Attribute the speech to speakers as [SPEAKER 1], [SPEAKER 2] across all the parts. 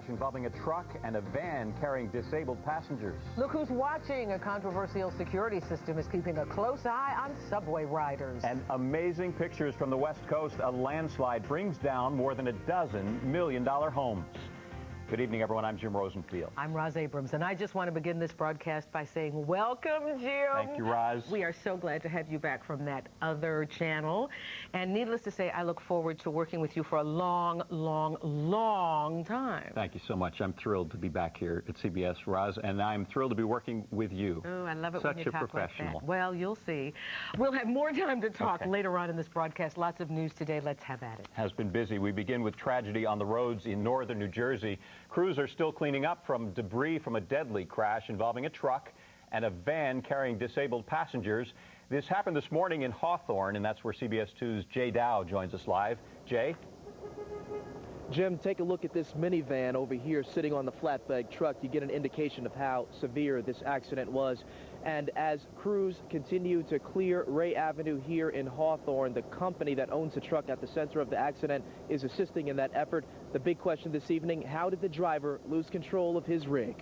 [SPEAKER 1] involving a truck and a van carrying disabled passengers.
[SPEAKER 2] Look who's watching. A controversial security system is keeping a close eye on subway riders.
[SPEAKER 1] And amazing pictures from the West Coast. A landslide brings down more than a dozen million-dollar homes. Good evening, everyone. I'm Jim Rosenfield.
[SPEAKER 2] I'm Roz Abrams, and I just want to begin this broadcast by saying welcome, Jim.
[SPEAKER 1] Thank you, Roz.
[SPEAKER 2] We are so glad to have you back from that other channel. And needless to say, I look forward to working with you for a long, long, long time.
[SPEAKER 1] Thank you so much. I'm thrilled to be back here at CBS, Roz, and I'm thrilled to be working with you.
[SPEAKER 2] Oh, I love it
[SPEAKER 1] Such
[SPEAKER 2] when you
[SPEAKER 1] a
[SPEAKER 2] talk
[SPEAKER 1] professional.
[SPEAKER 2] like that. Well, you'll see. We'll have more time to talk later on in this broadcast. Lots of news today. Let's have at it.
[SPEAKER 1] Has been busy. We begin with tragedy on the roads in northern New Jersey. Crews are still cleaning up from debris from a deadly crash involving a truck and a van carrying disabled passengers. This happened this morning in Hawthorne, and that's where CBS 2's Jay Dow joins us live. Jay?
[SPEAKER 3] Jim, take a look at this minivan over here sitting on the flatbed truck. You get an indication of how severe this accident was. And as crews continue to clear Ray Avenue here in Hawthorne, the company that owns the truck at the center of the accident is assisting in that effort. The big question this evening, how did the driver lose control of his rig?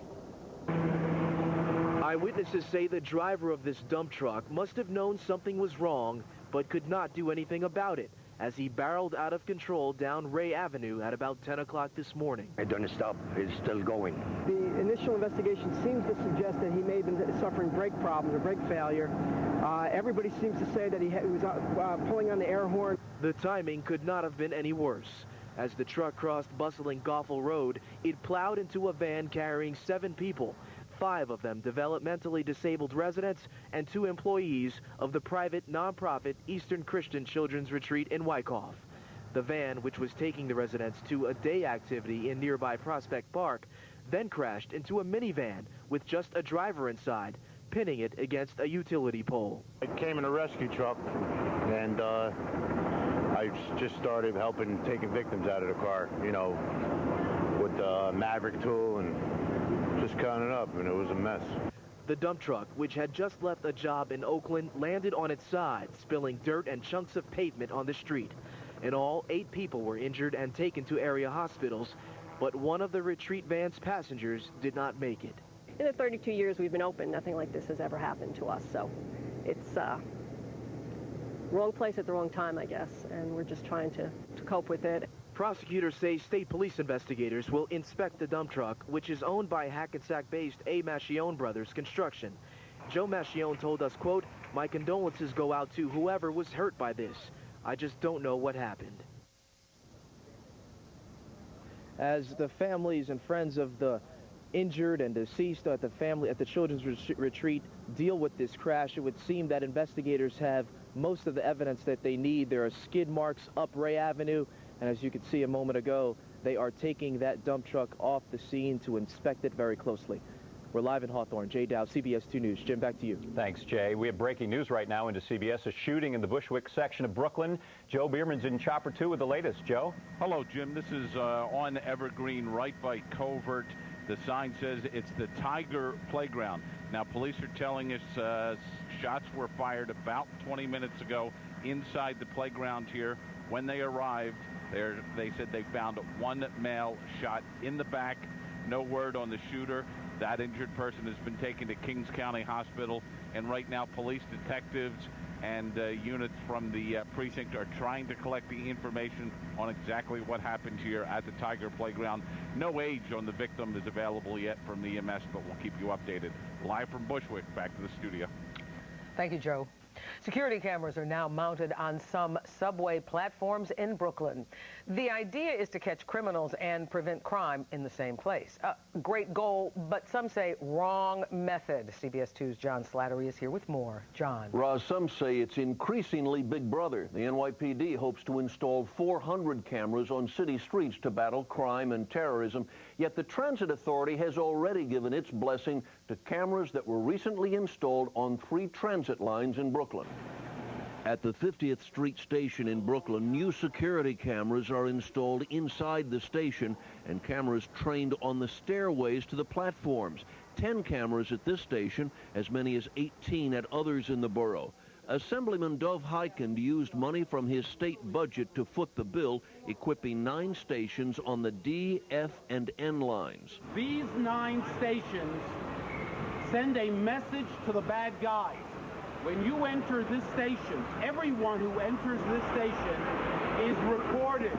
[SPEAKER 3] Eyewitnesses say the driver of this dump truck must have known something was wrong, but could not do anything about it, as he barreled out of control down Ray Avenue at about 10 o'clock this morning.
[SPEAKER 4] It doesn't stop. It's still going.
[SPEAKER 5] The initial investigation seems to suggest that he may have been suffering brake problems or brake failure. Everybody seems to say that he was pulling on the air horn.
[SPEAKER 3] The timing could not have been any worse. As the truck crossed bustling Goffle Road, it plowed into a van carrying 7 people. 5 of them developmentally disabled residents and 2 employees of the private nonprofit Eastern Christian Children's Retreat in Wyckoff. The van, which was taking the residents to a day activity in nearby Prospect Park, then crashed into a minivan with just a driver inside, pinning it against a utility pole.
[SPEAKER 4] I came in a rescue truck, and I just started helping taking victims out of the car, you know, with the Maverick tool and just counting up, and it was a mess.
[SPEAKER 3] The dump truck, which had just left a job in Oakland, landed on its side, spilling dirt and chunks of pavement on the street. In all, 8 people were injured and taken to area hospitals, but one of the retreat van's passengers did not make it.
[SPEAKER 6] In the 32 years we've been open, nothing like this has ever happened to us, so it's wrong place at the wrong time, I guess, and we're just trying to cope with it.
[SPEAKER 3] Prosecutors say state police investigators will inspect the dump truck, which is owned by Hackensack-based A. Mascione Brothers Construction. Joe Mascione told us, quote, "My condolences go out to whoever was hurt by this. I just don't know what happened." As the families and friends of the injured and deceased at the children's retreat deal with this crash, it would seem that investigators have most of the evidence that they need. There are skid marks up Ray Avenue. And as you could see a moment ago, they are taking that dump truck off the scene to inspect it very closely. We're live in Hawthorne. Jay Dow, CBS 2 News. Jim, back to you.
[SPEAKER 1] Thanks, Jay. We have breaking news right now into CBS. A shooting in the Bushwick section of Brooklyn. Joe Bierman's in Chopper 2 with the latest. Joe?
[SPEAKER 7] Hello, Jim. This is on Evergreen, right by Covert. The sign says it's the Tiger Playground. Now, police are telling us shots were fired about 20 minutes ago inside the playground here. When they arrived, they said they found 1 male shot in the back. No word on the shooter. That injured person has been taken to Kings County Hospital, and right now police detectives and units from the precinct are trying to collect the information on exactly what happened here at the Tiger Playground. No age on the victim is available yet from the EMS, but we'll keep you updated. Live from Bushwick, back to the studio.
[SPEAKER 2] Thank you, Joe. Security cameras are now mounted on some subway platforms in Brooklyn. The idea is to catch criminals and prevent crime in the same place. Great goal, but some say wrong method. CBS 2's John Slattery is here with more. John.
[SPEAKER 8] Roz, some say it's increasingly Big Brother. The NYPD hopes to install 400 cameras on city streets to battle crime and terrorism. Yet the Transit Authority has already given its blessing to cameras that were recently installed on 3 transit lines in Brooklyn. At the 50th Street station in Brooklyn, new security cameras are installed inside the station and cameras trained on the stairways to the platforms. 10 cameras at this station, as many as 18 at others in the borough. Assemblyman Dov Hikind used money from his state budget to foot the bill, equipping 9 stations on the D, F, and N lines.
[SPEAKER 9] These 9 stations send a message to the bad guys. When you enter this station, everyone who enters this station is recorded.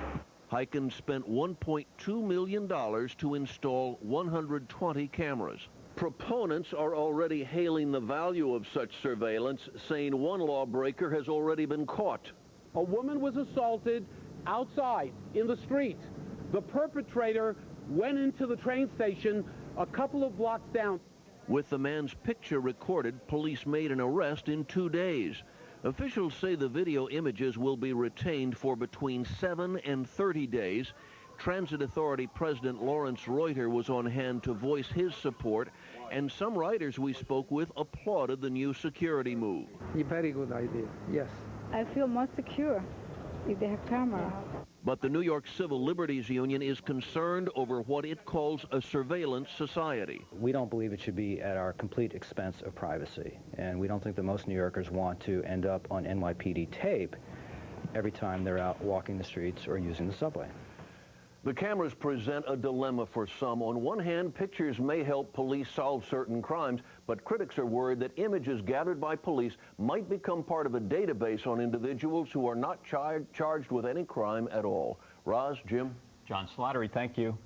[SPEAKER 8] Hikind spent $1.2 million to install 120 cameras. Proponents are already hailing the value of such surveillance, saying one lawbreaker has already been caught.
[SPEAKER 9] A woman was assaulted outside in the street. The perpetrator went into the train station a couple of blocks down.
[SPEAKER 8] With the man's picture recorded, police made an arrest in 2 days. Officials say the video images will be retained for between 7 and 30 days. Transit Authority President Lawrence Reuter was on hand to voice his support, and some riders we spoke with applauded the new security move.
[SPEAKER 5] A very good idea, yes.
[SPEAKER 10] I feel more secure if they have camera.
[SPEAKER 8] But the New York Civil Liberties Union is concerned over what it calls a surveillance society.
[SPEAKER 11] We don't believe it should be at our complete expense of privacy, and we don't think that most New Yorkers want to end up on NYPD tape every time they're out walking the streets or using the subway.
[SPEAKER 8] The cameras present a dilemma for some. On one hand, pictures may help police solve certain crimes, but critics are worried that images gathered by police might become part of a database on individuals who are not charged with any crime at all. Roz, Jim?
[SPEAKER 1] John Slattery, thank you.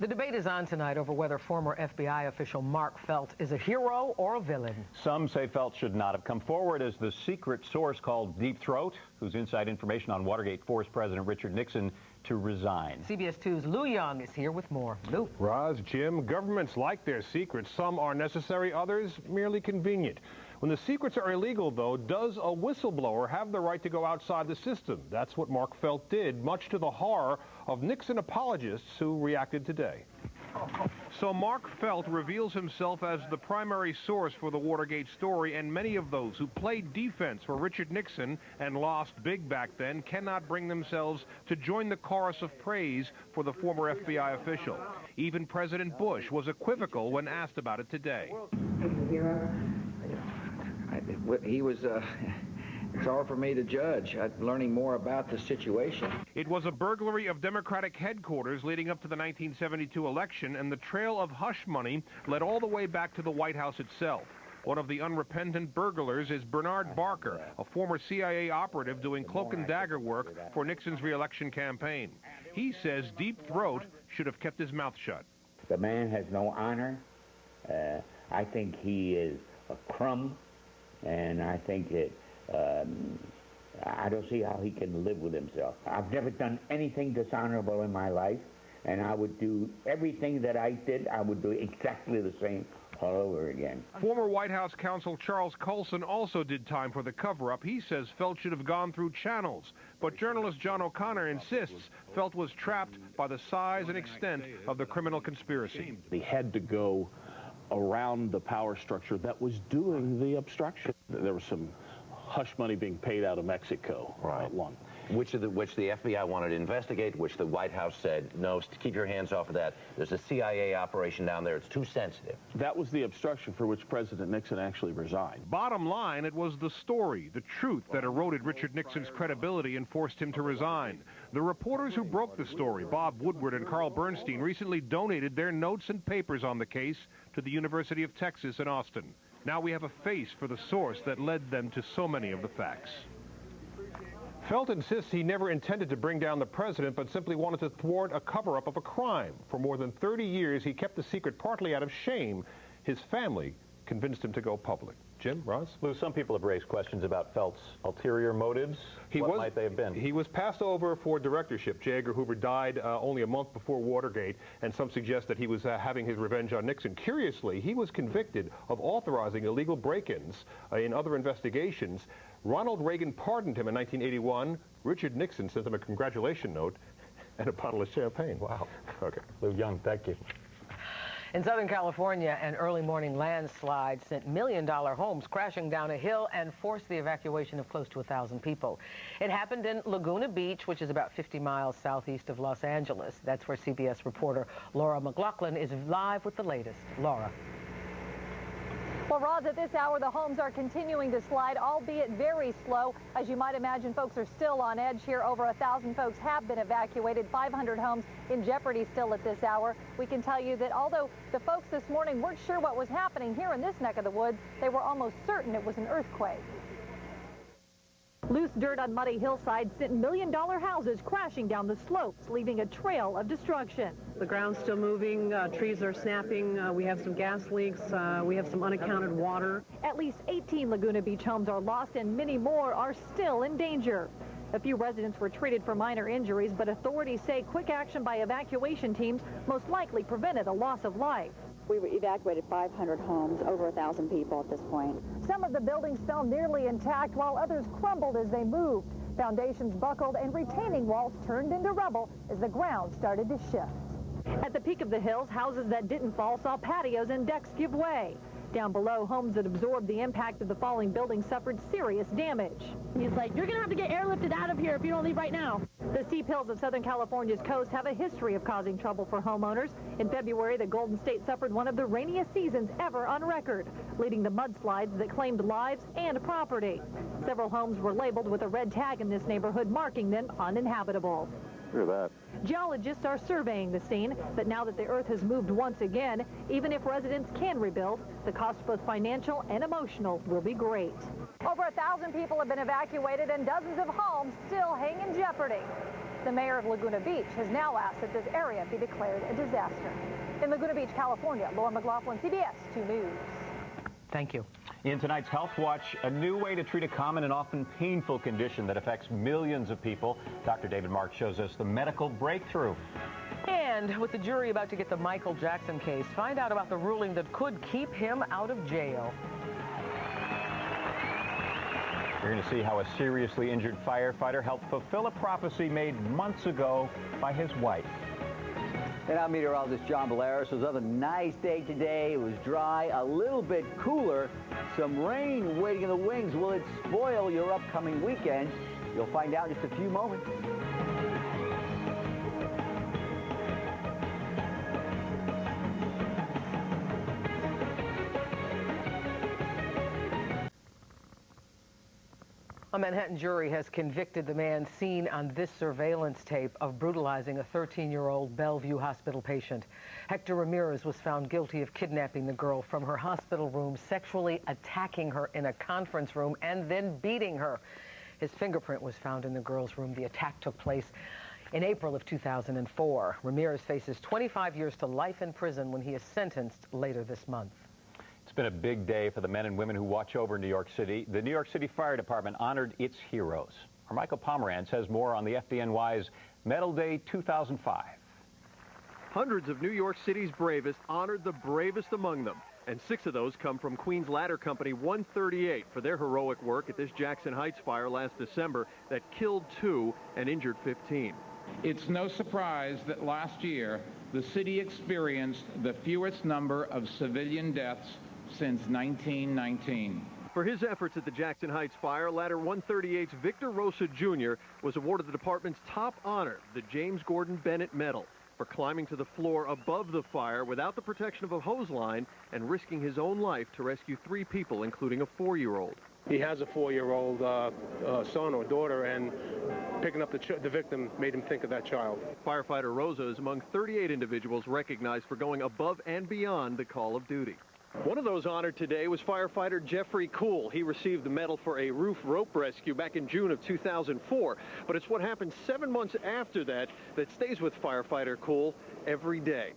[SPEAKER 2] The debate is on tonight over whether former FBI official Mark Felt is a hero or a villain.
[SPEAKER 1] Some say Felt should not have come forward as the secret source called Deep Throat, whose inside information on Watergate forced President Richard Nixon to resign.
[SPEAKER 2] CBS 2's Lou Young is here with more. Lou.
[SPEAKER 12] Roz, Jim, governments like their secrets. Some are necessary, others merely convenient. When the secrets are illegal, though, does a whistleblower have the right to go outside the system? That's what Mark Felt did, much to the horror of Nixon apologists who reacted today. So Mark Felt reveals himself as the primary source for the Watergate story, and many of those who played defense for Richard Nixon and lost big back then cannot bring themselves to join the chorus of praise for the former FBI official. Even President Bush was equivocal when asked about it today.
[SPEAKER 13] He was, it's hard for me to judge. Learning more about the situation.
[SPEAKER 12] It was a burglary of Democratic headquarters leading up to the 1972 election, and the trail of hush money led all the way back to the White House itself. One of the unrepentant burglars is Bernard Barker, a former CIA operative doing cloak and dagger work for Nixon's re-election campaign. He says Deep Throat should have kept his mouth shut.
[SPEAKER 14] The man has no honor. I think he is a crumb, and I think that I don't see how he can live with himself. I've never done anything dishonorable in my life, and I would do everything that I did, I would do exactly the same all over again.
[SPEAKER 12] Former White House counsel Charles Colson also did time for the cover-up. He says Felt should have gone through channels, but journalist John O'Connor insists Felt was trapped by the size and extent of the criminal conspiracy.
[SPEAKER 15] They had to go around the power structure that was doing the obstruction. There was some hush money being paid out of Mexico.
[SPEAKER 16] Right.
[SPEAKER 15] One.
[SPEAKER 16] Which the FBI wanted to investigate, which the White House said, no, keep your hands off of that. There's a CIA operation down there. It's too sensitive.
[SPEAKER 15] That was the obstruction for which President Nixon actually resigned.
[SPEAKER 12] Bottom line, it was the story, the truth, that eroded Richard Nixon's credibility and forced him to resign. The reporters who broke the story, Bob Woodward and Carl Bernstein, recently donated their notes and papers on the case to the University of Texas in Austin. Now we have a face for the source that led them to so many of the facts. Felt insists he never intended to bring down the president, but simply wanted to thwart a cover-up of a crime. For more than 30 years, he kept the secret partly out of shame. His family convinced him to go public. Jim, Ross?
[SPEAKER 1] Lou, some people have raised questions about Felt's ulterior motives. What might they have been?
[SPEAKER 12] He was passed over for directorship. J. Edgar Hoover died only a month before Watergate, and some suggest that he was having his revenge on Nixon. Curiously, he was convicted of authorizing illegal break-ins in other investigations. Ronald Reagan pardoned him in 1981. Richard Nixon sent him a congratulation note and a bottle of champagne.
[SPEAKER 1] Wow.
[SPEAKER 12] Okay.
[SPEAKER 1] Lou Young, thank you.
[SPEAKER 2] In Southern California, an early morning landslide sent million-dollar homes crashing down a hill and forced the evacuation of close to 1,000 people. It happened in Laguna Beach, which is about 50 miles southeast of Los Angeles. That's where CBS reporter Laura McLaughlin is live with the latest. Laura.
[SPEAKER 17] Well, Roz, at this hour, the homes are continuing to slide, albeit very slow. As you might imagine, folks are still on edge here. Over 1,000 folks have been evacuated, 500 homes in jeopardy still at this hour. We can tell you that although the folks this morning weren't sure what was happening here in this neck of the woods, they were almost certain it was an earthquake. Loose dirt on muddy hillsides sent million-dollar houses crashing down the slopes, leaving a trail of destruction.
[SPEAKER 18] The ground's still moving, trees are snapping, we have some gas leaks, we have some unaccounted water.
[SPEAKER 17] At least 18 Laguna Beach homes are lost and many more are still in danger. A few residents were treated for minor injuries, but authorities say quick action by evacuation teams most likely prevented a loss of life.
[SPEAKER 19] We evacuated 500 homes, over 1,000 people at this point.
[SPEAKER 17] Some of the buildings fell nearly intact while others crumbled as they moved. Foundations buckled and retaining walls turned into rubble as the ground started to shift. At the peak of the hills, houses that didn't fall saw patios and decks give way. Down below, homes that absorbed the impact of the falling building suffered serious damage.
[SPEAKER 20] He's like, you're going to have to get airlifted out of here if you don't leave right now.
[SPEAKER 17] The steep hills of Southern California's coast have a history of causing trouble for homeowners. In February, the Golden State suffered one of the rainiest seasons ever on record, leading to mudslides that claimed lives and property. Several homes were labeled with a red tag in this neighborhood, marking them uninhabitable.
[SPEAKER 21] Look at that.
[SPEAKER 17] Geologists are surveying the scene, but now that the earth has moved once again, even if residents can rebuild, the cost both financial and emotional will be great. Over 1,000 people have been evacuated and dozens of homes still hang in jeopardy. The mayor of Laguna Beach has now asked that this area be declared a disaster. In Laguna Beach, California, Laura McLaughlin, CBS 2 News.
[SPEAKER 2] Thank you.
[SPEAKER 1] In tonight's Health Watch, a new way to treat a common and often painful condition that affects millions of people. Dr. David Mark shows us the medical breakthrough.
[SPEAKER 2] And with the jury about to get the Michael Jackson case, find out about the ruling that could keep him out of jail.
[SPEAKER 1] You're going to see how a seriously injured firefighter helped fulfill a prophecy made months ago by his wife.
[SPEAKER 22] And I'm meteorologist John Belaris. It was another nice day today. It was dry, a little bit cooler. Some rain waiting in the wings. Will it spoil your upcoming weekend? You'll find out in just a few moments.
[SPEAKER 2] A Manhattan jury has convicted the man seen on this surveillance tape of brutalizing a 13-year-old Bellevue hospital patient. Hector Ramirez was found guilty of kidnapping the girl from her hospital room, sexually attacking her in a conference room, and then beating her. His fingerprint was found in the girl's room. The attack took place in April of 2004. Ramirez faces 25 years to life in prison when he is sentenced later this month.
[SPEAKER 1] It's been a big day for the men and women who watch over New York City. The New York City Fire Department honored its heroes. Our Michael Pomerantz has more on the FDNY's Medal Day 2005.
[SPEAKER 23] Hundreds of New York City's bravest honored the bravest among them. And 6 of those come from Queens Ladder Company 138 for their heroic work at this Jackson Heights fire last December that killed 2 and injured 15.
[SPEAKER 24] It's no surprise that last year the city experienced the fewest number of civilian deaths since 1919.
[SPEAKER 23] For his efforts at the Jackson Heights fire, Ladder 138's Victor Rosa Jr. was awarded the department's top honor, the James Gordon Bennett Medal, for climbing to the floor above the fire without the protection of a hose line and risking his own life to rescue 3 people, including a 4-year-old.
[SPEAKER 25] He has a 4-year-old son or daughter, and picking up the victim made him think of that child.
[SPEAKER 23] Firefighter Rosa is among 38 individuals recognized for going above and beyond the call of duty. One of those honored today was firefighter Jeffrey Kuhl. He received the medal for a roof rope rescue back in June of 2004. But it's what happened 7 months after that that stays with firefighter Kuhl every day.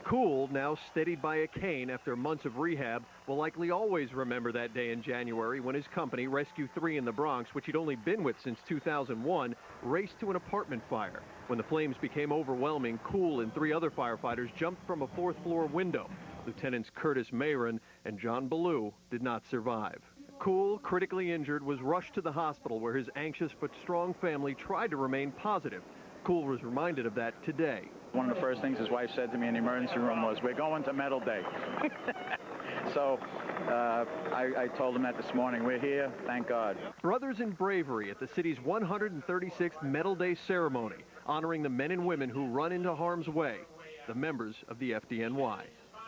[SPEAKER 23] Kuhl, now steadied by a cane after months of rehab, will likely always remember that day in January when his company, Rescue 3 in the Bronx, which he'd only been with since 2001, raced to an apartment fire. When the flames became overwhelming, Kuhl and 3 other firefighters jumped from a 4th-floor window. Lieutenants Curtis Mayron and John Ballou did not survive. Kuhl, critically injured, was rushed to the hospital where his anxious but strong family tried to remain positive. Kuhl was reminded of that today.
[SPEAKER 26] One of the first things his wife said to me in the emergency room was, "We're going to Medal Day." So I told him that this morning. We're here, thank God.
[SPEAKER 23] Brothers in bravery at the city's 136th Medal Day ceremony, honoring the men and women who run into harm's way, the members of the FDNY.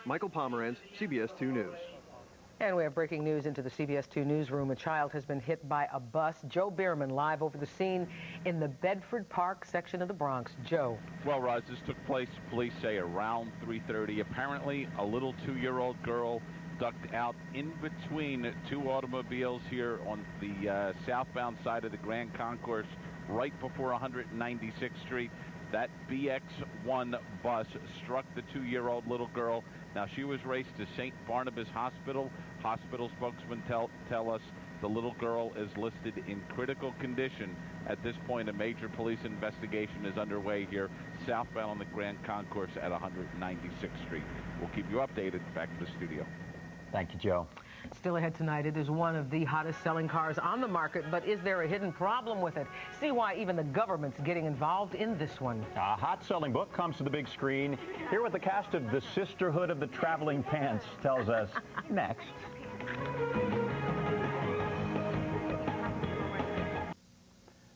[SPEAKER 23] Michael Pomerantz, CBS 2 News.
[SPEAKER 2] And we have breaking news into the CBS 2 newsroom. A child has been hit by a bus. Joe Bierman live over the scene in the Bedford Park section of the Bronx. Joe.
[SPEAKER 3] Well, Roz, this took place, police say, around 3:30. Apparently, a little 2-year-old girl ducked out in between two automobiles here on the southbound side of the Grand Concourse, right before 196th Street. That BX1 bus struck the 2-year-old little girl. Now, she was raced to St. Barnabas Hospital. Hospital spokesman tell us the little girl is listed in critical condition. At this point, a major police investigation is underway here, southbound on the Grand Concourse at 196th Street. We'll keep you updated. Back to the studio.
[SPEAKER 1] Thank you, Joe.
[SPEAKER 2] Still ahead tonight, it is one of the hottest selling cars on the market, but is there a hidden problem with it? See why even the government's getting involved in this one.
[SPEAKER 1] A hot-selling book comes to the big screen. Here what the cast of The Sisterhood of the Traveling Pants tells us next.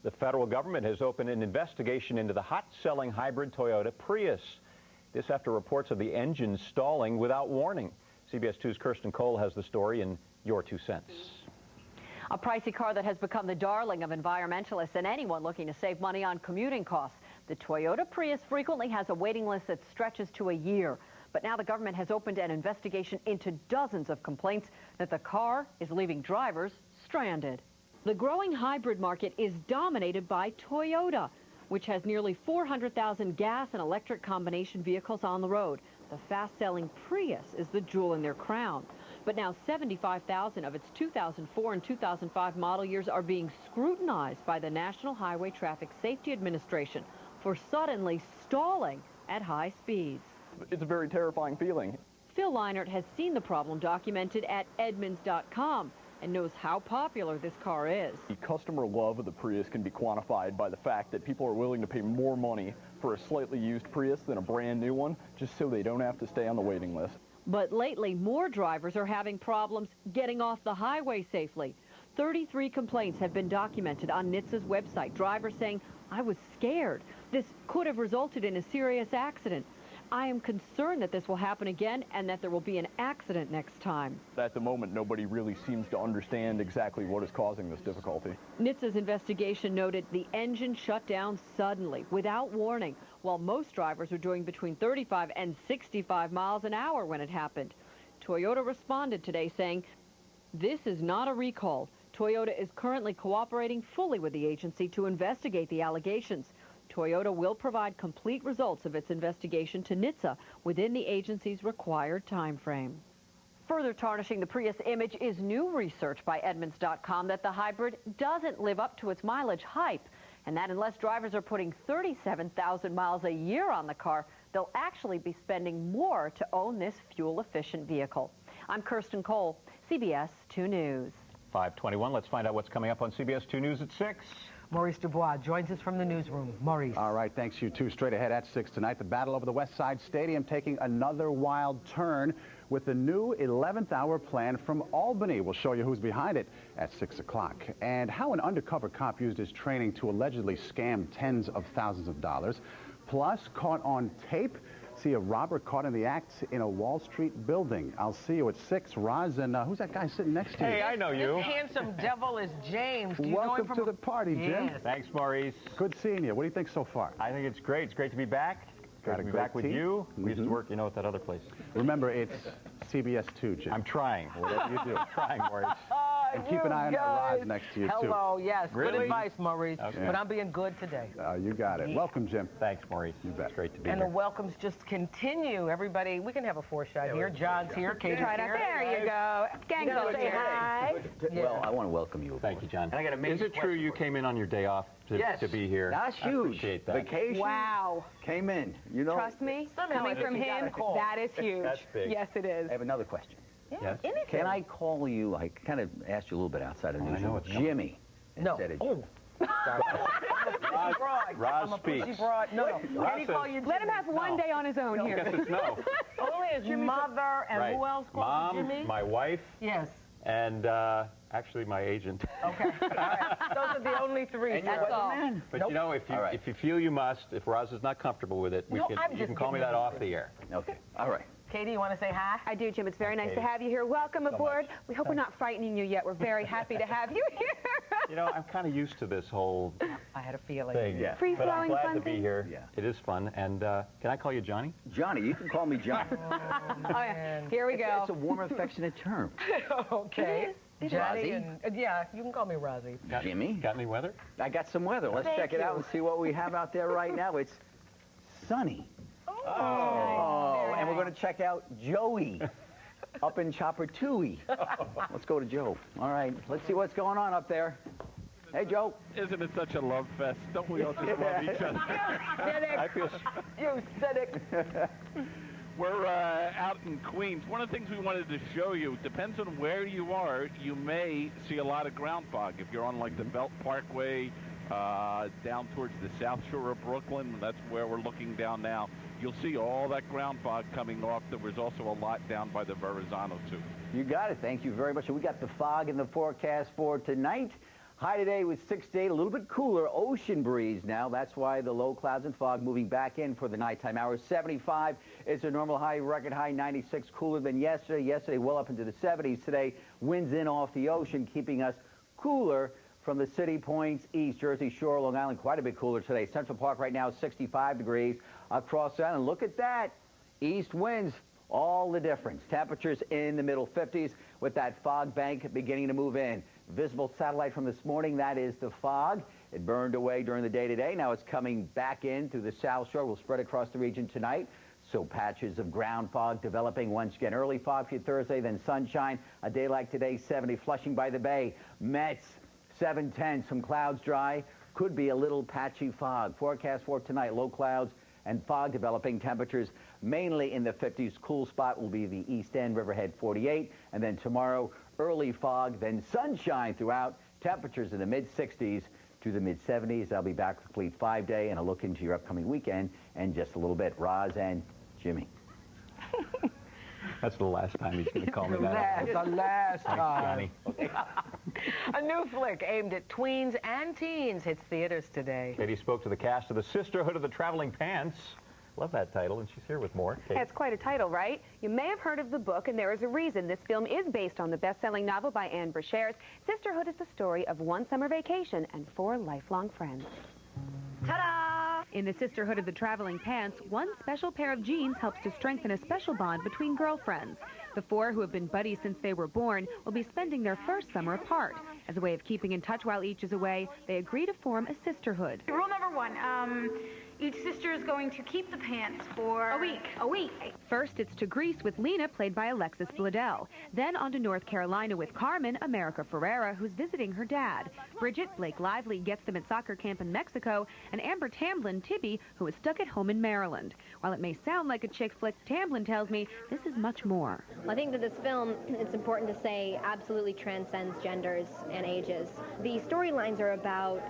[SPEAKER 1] The federal government has opened an investigation into the hot-selling hybrid Toyota Prius. This after reports of the engine stalling without warning. CBS 2's Kirsten Cole has the story in your 2 cents.
[SPEAKER 4] A pricey car that has become the darling of environmentalists and anyone looking to save money on commuting costs. The Toyota Prius frequently has a waiting list that stretches to a year. But now the government has opened an investigation into dozens of complaints that the car is leaving drivers stranded. The growing hybrid market is dominated by Toyota, which has nearly 400,000 gas and electric combination vehicles on the road. The fast-selling Prius is the jewel in their crown. But now 75,000 of its 2004 and 2005 model years are being scrutinized by the National Highway Traffic Safety Administration for suddenly stalling at high speeds.
[SPEAKER 6] It's a very terrifying feeling.
[SPEAKER 4] Phil Leinert has seen the problem documented at Edmunds.com and knows how popular this car is.
[SPEAKER 6] The customer love of the Prius can be quantified by the fact that people are willing to pay more money for a slightly used Prius than a brand new one, just so they don't have to stay on the waiting list.
[SPEAKER 4] But lately, more drivers are having problems getting off the highway safely. 33 complaints have been documented on NHTSA's website. Drivers saying, "I was scared. This could have resulted in a serious accident. I am concerned that this will happen again and that there will be an accident next time."
[SPEAKER 6] At the moment, nobody really seems to understand exactly what is causing this difficulty.
[SPEAKER 4] NHTSA's investigation noted the engine shut down suddenly, without warning, while most drivers were doing between 35 and 65 miles an hour when it happened. Toyota responded today saying, "This is not a recall. Toyota is currently cooperating fully with the agency to investigate the allegations. Toyota will provide complete results of its investigation to NHTSA within the agency's required time frame." Further tarnishing the Prius image is new research by Edmunds.com that the hybrid doesn't live up to its mileage hype, and that unless drivers are putting 37,000 miles a year on the car, they'll actually be spending more to own this fuel-efficient vehicle. I'm Kirsten Cole, CBS 2 News.
[SPEAKER 1] 5:21. Let's find out what's coming up on CBS 2 News at 6.
[SPEAKER 2] Maurice Dubois joins us from the newsroom. Maurice.
[SPEAKER 7] All right, thanks, you two. Straight ahead at 6 tonight, the battle over the West Side Stadium taking another wild turn with the new 11th hour plan from Albany. We'll show you who's behind it at 6 o'clock. And how an undercover cop used his training to allegedly scam tens of thousands of dollars. Plus, caught on tape. See a robber caught in the act in a Wall Street building. I'll see you at 6. Roz, and who's that guy sitting next to you?
[SPEAKER 1] Hey, I know you.
[SPEAKER 2] This handsome devil is James. Do you know him
[SPEAKER 7] Welcome
[SPEAKER 2] from
[SPEAKER 7] to the party, Jim.
[SPEAKER 2] Yes.
[SPEAKER 1] Thanks, Maurice.
[SPEAKER 7] Good seeing you. What do you think so far?
[SPEAKER 1] I think it's great. It's great to be back. Great to be back with you. We used to work, at that other place.
[SPEAKER 7] Remember, it's CBS 2, Jim.
[SPEAKER 1] I'm trying.
[SPEAKER 7] Whatever you do.
[SPEAKER 1] I'm trying, Maurice.
[SPEAKER 7] And keep an eye on that Roz next to you, too.
[SPEAKER 2] Hello, yes.
[SPEAKER 1] Really?
[SPEAKER 2] Good advice, Maurice.
[SPEAKER 7] Okay.
[SPEAKER 2] But I'm being good today.
[SPEAKER 7] You got it.
[SPEAKER 2] Yeah.
[SPEAKER 7] Welcome, Jim.
[SPEAKER 1] Thanks, Maurice.
[SPEAKER 7] You bet.
[SPEAKER 1] It's great to be
[SPEAKER 2] And
[SPEAKER 1] here.
[SPEAKER 2] the welcomes just continue. Everybody, we can have a four-shot here. John's here. Katie's here.
[SPEAKER 10] There you go. Gang
[SPEAKER 2] Go,
[SPEAKER 10] say hi.
[SPEAKER 22] Well, I want to welcome you.
[SPEAKER 1] Thank you, John.
[SPEAKER 22] And I got a
[SPEAKER 1] Is it true you came in on your day off to be here?
[SPEAKER 22] That's
[SPEAKER 1] I
[SPEAKER 22] huge.
[SPEAKER 1] appreciate that.
[SPEAKER 22] Vacation.
[SPEAKER 10] Wow.
[SPEAKER 22] Came in. You know.
[SPEAKER 10] Trust me,
[SPEAKER 2] Somehow
[SPEAKER 10] coming
[SPEAKER 2] I think
[SPEAKER 10] from
[SPEAKER 2] you got
[SPEAKER 10] him,
[SPEAKER 2] a call.
[SPEAKER 10] that is huge.
[SPEAKER 1] That's big.
[SPEAKER 10] Yes, it is.
[SPEAKER 22] I have another question.
[SPEAKER 1] Yes.
[SPEAKER 2] Anything.
[SPEAKER 22] Can I call you? I kind of asked you a little bit outside of news.
[SPEAKER 1] I know it's
[SPEAKER 22] Jimmy.
[SPEAKER 2] No.
[SPEAKER 22] Instead of
[SPEAKER 2] Oh.
[SPEAKER 1] Roz speaks.
[SPEAKER 2] No.
[SPEAKER 1] Roz
[SPEAKER 2] Can he call
[SPEAKER 1] says-
[SPEAKER 2] you
[SPEAKER 10] Let him have one day on his own
[SPEAKER 1] I
[SPEAKER 10] here.
[SPEAKER 1] guess it's no.
[SPEAKER 2] Only his mother and
[SPEAKER 1] Right.
[SPEAKER 2] who else called
[SPEAKER 1] Mom,
[SPEAKER 2] you Jimmy?
[SPEAKER 1] my wife,
[SPEAKER 2] Yes.
[SPEAKER 1] and actually my agent.
[SPEAKER 2] Okay. All right. Those are the only three.
[SPEAKER 22] And your
[SPEAKER 2] That's all.
[SPEAKER 22] weatherman?
[SPEAKER 1] But
[SPEAKER 2] Nope.
[SPEAKER 1] you know, if you
[SPEAKER 22] All right.
[SPEAKER 1] if you feel you must, if Roz is not comfortable with it,
[SPEAKER 2] No, I'm
[SPEAKER 1] you
[SPEAKER 2] just
[SPEAKER 1] can call me
[SPEAKER 2] giving
[SPEAKER 1] that
[SPEAKER 2] you
[SPEAKER 1] off the air.
[SPEAKER 22] Okay. All right.
[SPEAKER 2] Katie, you want to say hi?
[SPEAKER 5] I do, Jim. It's very nice to have you here. Welcome aboard. We hope we're not frightening you yet. We're very happy to have you here.
[SPEAKER 1] You know, I'm kind of used to this whole
[SPEAKER 2] I had a feeling.
[SPEAKER 1] thing.
[SPEAKER 22] Yeah.
[SPEAKER 1] But I'm
[SPEAKER 5] Free-flowing
[SPEAKER 1] glad
[SPEAKER 5] fun
[SPEAKER 1] to be
[SPEAKER 5] thing.
[SPEAKER 1] here.
[SPEAKER 22] Yeah.
[SPEAKER 1] It is fun. And can I call you Johnny?
[SPEAKER 22] Johnny, you can call me Johnny.
[SPEAKER 5] Oh, yeah. Here we go.
[SPEAKER 22] It's a warm, affectionate term.
[SPEAKER 2] Okay.
[SPEAKER 5] It is.
[SPEAKER 2] Johnny
[SPEAKER 22] Rozzy?
[SPEAKER 2] and, yeah, you can call me Rozzy.
[SPEAKER 22] Jimmy?
[SPEAKER 1] Got any weather?
[SPEAKER 22] I got some weather. Let's
[SPEAKER 5] Thank
[SPEAKER 22] check it out
[SPEAKER 5] you.
[SPEAKER 22] and see what we have out there right now. It's sunny.
[SPEAKER 2] Oh,
[SPEAKER 22] And we're going to check out Joey up in Chopper Tui. Let's go to Joe. All right, let's see what's going on up there. Hey, Joe.
[SPEAKER 3] Isn't it such a love fest? Don't we all just love each other?
[SPEAKER 1] I feel...
[SPEAKER 2] you cynic.
[SPEAKER 3] We're out in Queens. One of the things we wanted to show you, depends on where you are, you may see a lot of ground fog. If you're on like the Belt Parkway, down towards the South Shore of Brooklyn, that's where we're looking down now, you'll see all that ground fog coming off. There was also a lot down by the Verrazano too.
[SPEAKER 22] You got it. Thank you very much. We got the fog in the forecast for tonight. High today was 6 to 8, a little bit cooler, ocean breeze now. That's why the low clouds and fog moving back in for the nighttime hours. 75 is a normal high, record high 96, cooler than yesterday. Yesterday well up into the 70s. Today winds in off the ocean, keeping us cooler from the city points east. Jersey Shore, Long Island, quite a bit cooler today. Central Park right now 65 degrees across the island. Look at that. East winds. All the difference. Temperatures in the middle 50s with that fog bank beginning to move in. Visible satellite from this morning, that is the fog. It burned away during the day today. Now it's coming back in through the South Shore. Will spread across the region tonight. So patches of ground fog developing once again. Early fog for Thursday, then sunshine. A day like today, 70. Flushing by the Bay. Mets, 710. Some clouds dry. Could be a little patchy fog. Forecast for tonight, low clouds and fog developing. Temperatures mainly in the 50s. Cool spot will be the East End, Riverhead 48. And then tomorrow, early fog, then sunshine throughout. Temperatures in the mid-60s to the mid-70s. I'll be back with Fleet 5-Day and a look into your upcoming weekend in just a little bit. Roz and Jimmy.
[SPEAKER 1] That's the last time he's going to call me that.
[SPEAKER 2] The last time.
[SPEAKER 1] Johnny.
[SPEAKER 2] A new flick aimed at tweens and teens hits theaters today.
[SPEAKER 1] Katie spoke to the cast of The Sisterhood of the Traveling Pants. Love that title, and she's here with more. Katie.
[SPEAKER 5] It's quite a title, right? You may have heard of the book, and there is a reason. This film is based on the best-selling novel by Anne Brashares. Sisterhood is the story of one summer vacation and 4 lifelong friends. Ta-da! In The Sisterhood of the Traveling Pants, one special pair of jeans helps to strengthen a special bond between girlfriends. The 4, who have been buddies since they were born, will be spending their first summer apart. As a way of keeping in touch while each is away, they agree to form a sisterhood.
[SPEAKER 8] Rule number 1, each sister is going to keep the pants for a week.
[SPEAKER 5] First, it's to Greece with Lena, played by Alexis Bledel. Then on to North Carolina with Carmen, America Ferrera, who's visiting her dad. Bridget, Blake Lively, gets them at soccer camp in Mexico. And Amber Tamblyn, Tibby, who is stuck at home in Maryland. While it may sound like a chick flick, Tamblyn tells me this is much more.
[SPEAKER 9] I think that this film, it's important to say, absolutely transcends genders and ages. The storylines are about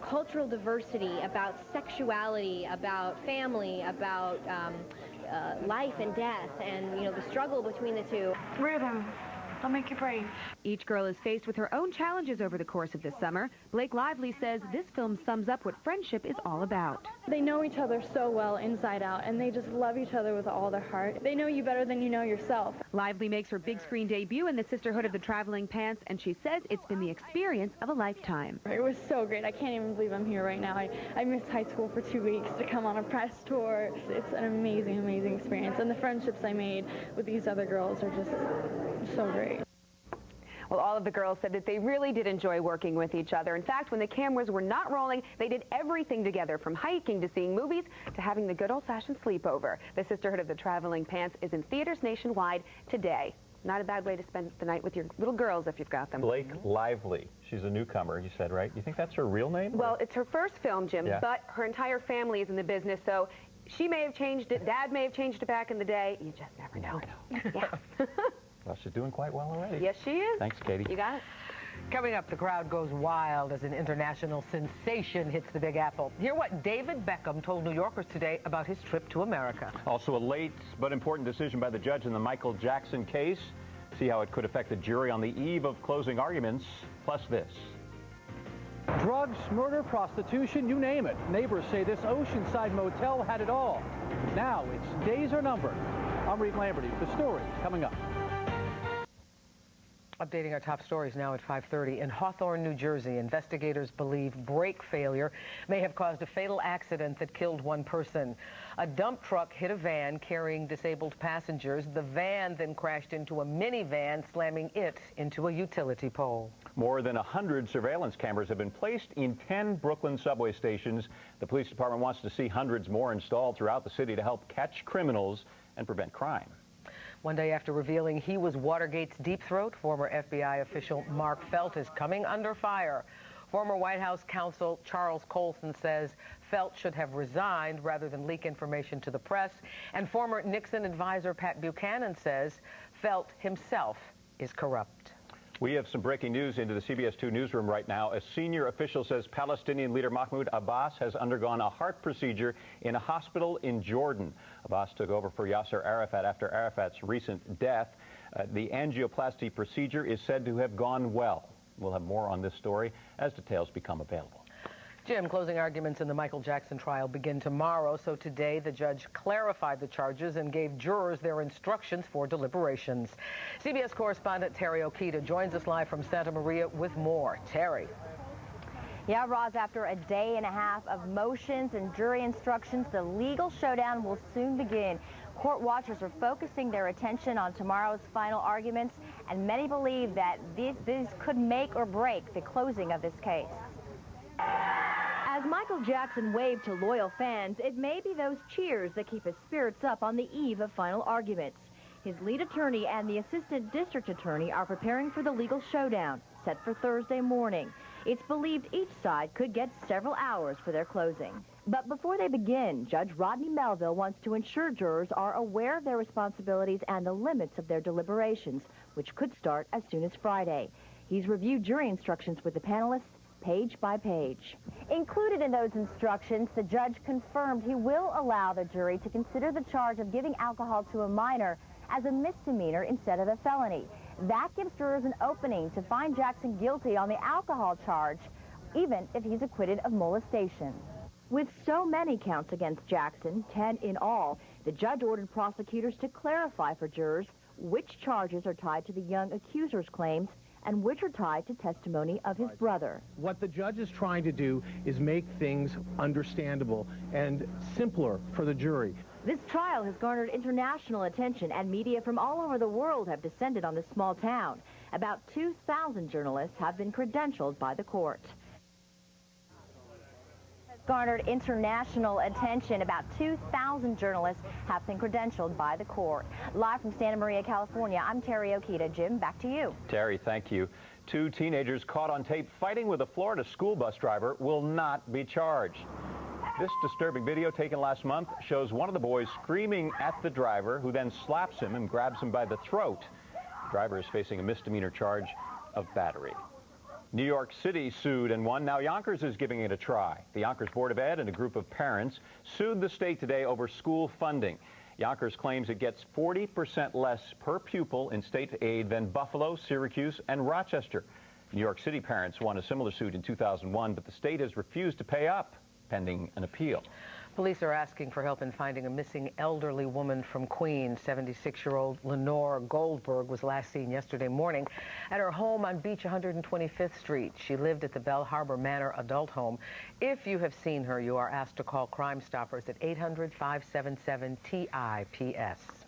[SPEAKER 9] cultural diversity, about sexuality, about family, about life and death, and, you know, the struggle between the two.
[SPEAKER 8] Rhythm. They'll make you brave.
[SPEAKER 5] Each girl is faced with her own challenges over the course of this summer. Blake Lively says this film sums up what friendship is all about.
[SPEAKER 10] They know each other so well inside out, and they just love each other with all their heart. They know you better than you know yourself.
[SPEAKER 5] Lively makes her big screen debut in The Sisterhood of the Traveling Pants, and she says it's been the experience of a lifetime.
[SPEAKER 10] It was so great. I can't even believe I'm here right now. I missed high school for 2 weeks to come on a press tour. It's an amazing, amazing experience, and the friendships I made with these other girls are just so great.
[SPEAKER 5] Well, all of the girls said that they really did enjoy working with each other. In fact, when the cameras were not rolling, they did everything together, from hiking to seeing movies to having the good old-fashioned sleepover. The Sisterhood of the Traveling Pants is in theaters nationwide today. Not a bad way to spend the night with your little girls if you've got them.
[SPEAKER 1] Blake Lively. She's a newcomer, you said, right? You think that's her real name?
[SPEAKER 5] Well, it's her first film, Jim,
[SPEAKER 1] Yeah.
[SPEAKER 5] but her entire family is in the business, so she may have changed it. Dad may have changed it back in the day. You just never know. Yeah.
[SPEAKER 1] Well, she's doing quite well already.
[SPEAKER 5] Yes, she is.
[SPEAKER 1] Thanks, Katie.
[SPEAKER 5] You got it.
[SPEAKER 2] Coming up, the crowd goes wild as an international sensation hits the Big Apple. Hear what David Beckham told New Yorkers today about his trip to America.
[SPEAKER 1] Also, a late but important decision by the judge in the Michael Jackson case. See how it could affect the jury on the eve of closing arguments. Plus this.
[SPEAKER 11] Drugs, murder, prostitution, you name it. Neighbors say this Oceanside motel had it all. Now its days are numbered. I'm Reed Lamberty. The story coming up.
[SPEAKER 2] Updating our top stories now at 5:30. In Hawthorne, New Jersey, investigators believe brake failure may have caused a fatal accident that killed one person. A dump truck hit a van carrying disabled passengers. The van then crashed into a minivan, slamming it into a utility pole.
[SPEAKER 1] More than 100 surveillance cameras have been placed in 10 Brooklyn subway stations. The police department wants to see hundreds more installed throughout the city to help catch criminals and prevent crime.
[SPEAKER 2] One day after revealing he was Watergate's deep throat, former FBI official Mark Felt is coming under fire. Former White House counsel Charles Colson says Felt should have resigned rather than leak information to the press. And former Nixon advisor Pat Buchanan says Felt himself is corrupt.
[SPEAKER 1] We have some breaking news into the CBS 2 newsroom right now. A senior official says Palestinian leader Mahmoud Abbas has undergone a heart procedure in a hospital in Jordan. Abbas took over for Yasser Arafat after Arafat's recent death. The angioplasty procedure is said to have gone well. We'll have more on this story as details become available.
[SPEAKER 2] Jim, closing arguments in the Michael Jackson trial begin tomorrow, so today the judge clarified the charges and gave jurors their instructions for deliberations. CBS correspondent Terry Okita joins us live from Santa Maria with more. Terry.
[SPEAKER 12] Yeah, Roz, after a day and a half of motions and jury instructions, the legal showdown will soon begin. Court watchers are focusing their attention on tomorrow's final arguments, and many believe that this could make or break the closing of this case.
[SPEAKER 4] As Michael Jackson waved to loyal fans, it may be those cheers that keep his spirits up on the eve of final arguments. His lead attorney and the assistant district attorney are preparing for the legal showdown, set for Thursday morning. It's believed each side could get several hours for their closing. But before they begin, Judge Rodney Melville wants to ensure jurors are aware of their responsibilities and the limits of their deliberations, which could start as soon as Friday. He's reviewed jury instructions with the panelists page by page.
[SPEAKER 12] Included in those instructions, the judge confirmed he will allow the jury to consider the charge of giving alcohol to a minor as a misdemeanor instead of a felony. That gives jurors an opening to find Jackson guilty on the alcohol charge, even if he's acquitted of molestation.
[SPEAKER 4] With so many counts against Jackson, 10 in all, the judge ordered prosecutors to clarify for jurors which charges are tied to the young accuser's claims and which are tied to testimony of his brother.
[SPEAKER 13] What the judge is trying to do is make things understandable and simpler for the jury.
[SPEAKER 4] This trial has garnered international attention, and media from all over the world have descended on this small town. About 2,000 journalists have been credentialed by the court.
[SPEAKER 12] Garnered international attention. About 2,000 journalists have been credentialed by the court. Live from Santa Maria, California, I'm Terry Okita. Jim, back to you.
[SPEAKER 1] Terry, thank you. 2 teenagers caught on tape fighting with a Florida school bus driver will not be charged. This disturbing video taken last month shows one of the boys screaming at the driver, who then slaps him and grabs him by the throat. The driver is facing a misdemeanor charge of battery. New York City sued and won. Now Yonkers is giving it a try. The Yonkers Board of Ed and a group of parents sued the state today over school funding. Yonkers claims it gets 40% less per pupil in state aid than Buffalo, Syracuse, and Rochester. New York City parents won a similar suit in 2001, but the state has refused to pay up, pending an appeal.
[SPEAKER 2] Police are asking for help in finding a missing elderly woman from Queens. 76-year-old Lenore Goldberg was last seen yesterday morning at her home on Beach 125th Street. She lived at the Bell Harbor Manor adult home. If you have seen her, you are asked to call Crime Stoppers at 800-577-TIPS.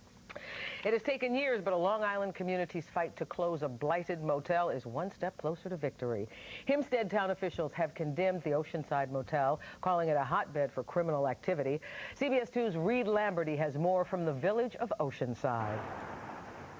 [SPEAKER 2] It has taken years, but a Long Island community's fight to close a blighted motel is one step closer to victory. Hempstead town officials have condemned the Oceanside Motel, calling it a hotbed for criminal activity. CBS 2's Reed Lamberty has more from the village of Oceanside.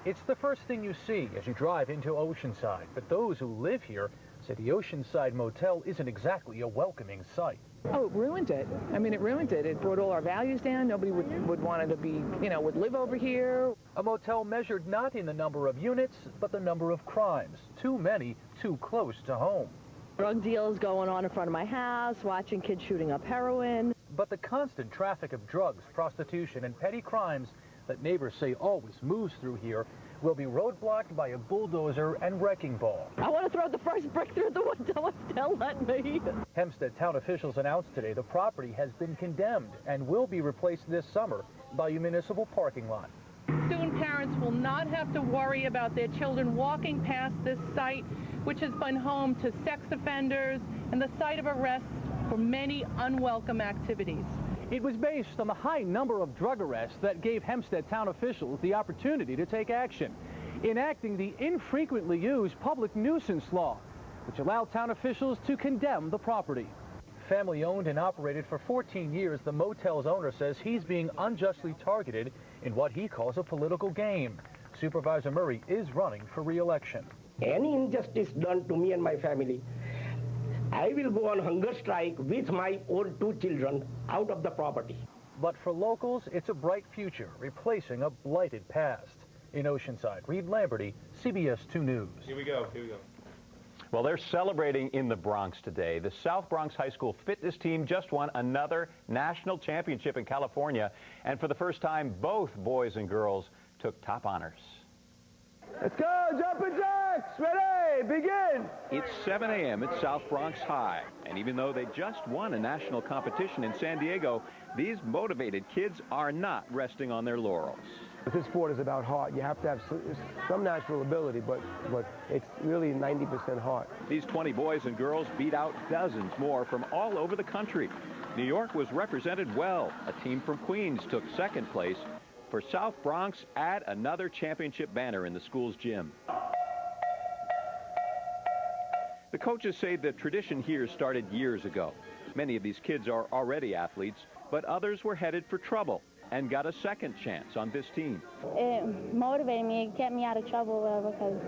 [SPEAKER 11] It's the first thing you see as you drive into Oceanside, but those who live here say the Oceanside Motel isn't exactly a welcoming sight.
[SPEAKER 14] Oh, it ruined it. I mean, it ruined it. It brought all our values down. Nobody would want it to be, would live over here.
[SPEAKER 11] A motel measured not in the number of units, but the number of crimes. Too many, too close to home.
[SPEAKER 20] Drug deals going on in front of my house, watching kids shooting up heroin.
[SPEAKER 11] But the constant traffic of drugs, prostitution, and petty crimes that neighbors say always moves through here will be roadblocked by a bulldozer and wrecking ball.
[SPEAKER 20] I want to throw the first brick through the window if they'll let me.
[SPEAKER 11] Hempstead town officials announced today the property has been condemned and will be replaced this summer by a municipal parking lot.
[SPEAKER 15] soon parents will not have to worry about their children walking past this site, which has been home to sex offenders and the site of arrests for many unwelcome activities.
[SPEAKER 11] It was based on the high number of drug arrests that gave Hempstead town officials the opportunity to take action, enacting the infrequently used public nuisance law, which allowed town officials to condemn the property. Family owned and operated for 14 years, the motel's owner says he's being unjustly targeted in what he calls a political game. Supervisor Murray is running for re-election.
[SPEAKER 16] Any injustice done to me and my family, I will go on hunger strike with my own 2 children out of the property.
[SPEAKER 11] But for locals, it's a bright future, replacing a blighted past. In Oceanside, Reed Lamberty, CBS 2 News.
[SPEAKER 1] Here we go. Well, they're celebrating in the Bronx today. The South Bronx High School fitness team just won another national championship in California. And for the first time, both boys and girls took top honors.
[SPEAKER 17] Let's go, jumping jacks, ready, begin.
[SPEAKER 1] It's 7 a.m. at South Bronx High. And even though they just won a national competition in San Diego, these motivated kids are not resting on their laurels.
[SPEAKER 17] This sport is about heart. You have to have some natural ability, but it's really 90% heart.
[SPEAKER 1] These 20 boys and girls beat out dozens more from all over the country. New York was represented well. A team from Queens took second place. For South Bronx, add another championship banner in the school's gym. The coaches say the tradition here started years ago. Many of these kids are already athletes, but others were headed for trouble and got a second chance on this team.
[SPEAKER 18] It motivated me. It kept me out of trouble because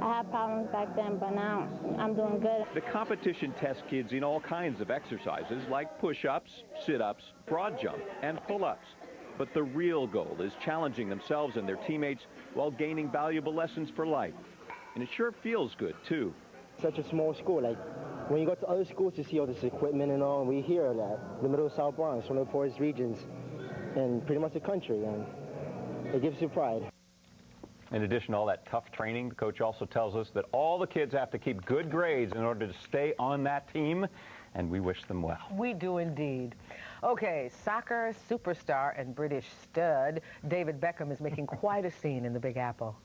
[SPEAKER 18] I had problems back then, but now I'm doing good.
[SPEAKER 1] The competition tests kids in all kinds of exercises like push-ups, sit-ups, broad jump, and pull-ups. But the real goal is challenging themselves and their teammates while gaining valuable lessons for life. And it sure feels good, too.
[SPEAKER 16] Such a small school, like when you go to other schools to see all this equipment and all, we hear that the middle of South Bronx, one of the poorest regions in pretty much the country, and it gives you pride.
[SPEAKER 1] In addition to all that tough training, the coach also tells us that all the kids have to keep good grades in order to stay on that team, and we wish them well.
[SPEAKER 2] We do indeed. Okay, soccer superstar and British stud David Beckham is making quite a scene in the Big Apple.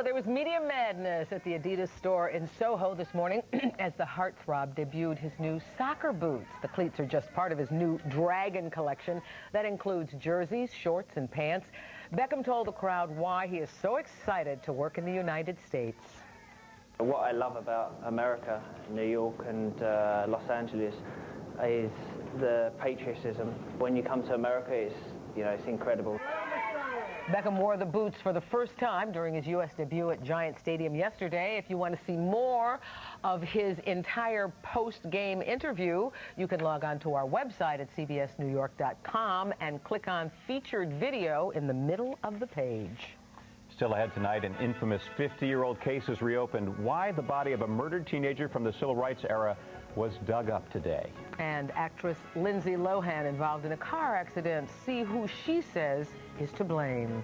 [SPEAKER 2] There was media madness at the Adidas store in Soho this morning as the heartthrob debuted his new soccer boots. The cleats are just part of his new Dragon collection that includes jerseys, shorts, and pants. Beckham told the crowd why he is so excited to work in the United States.
[SPEAKER 19] What I love about America, New York, and Los Angeles is the patriotism. When you come to America, it's incredible.
[SPEAKER 2] Beckham wore the boots for the first time during his U.S. debut at Giant Stadium yesterday. If you want to see more of his entire post-game interview, you can log on to our website at cbsnewyork.com and click on Featured Video in the middle of the page.
[SPEAKER 1] Still ahead tonight, an infamous 50-year-old case is reopened. Why the body of a murdered teenager from the civil rights era was dug up today.
[SPEAKER 2] And actress Lindsay Lohan involved in a car accident. See who she says is to blame.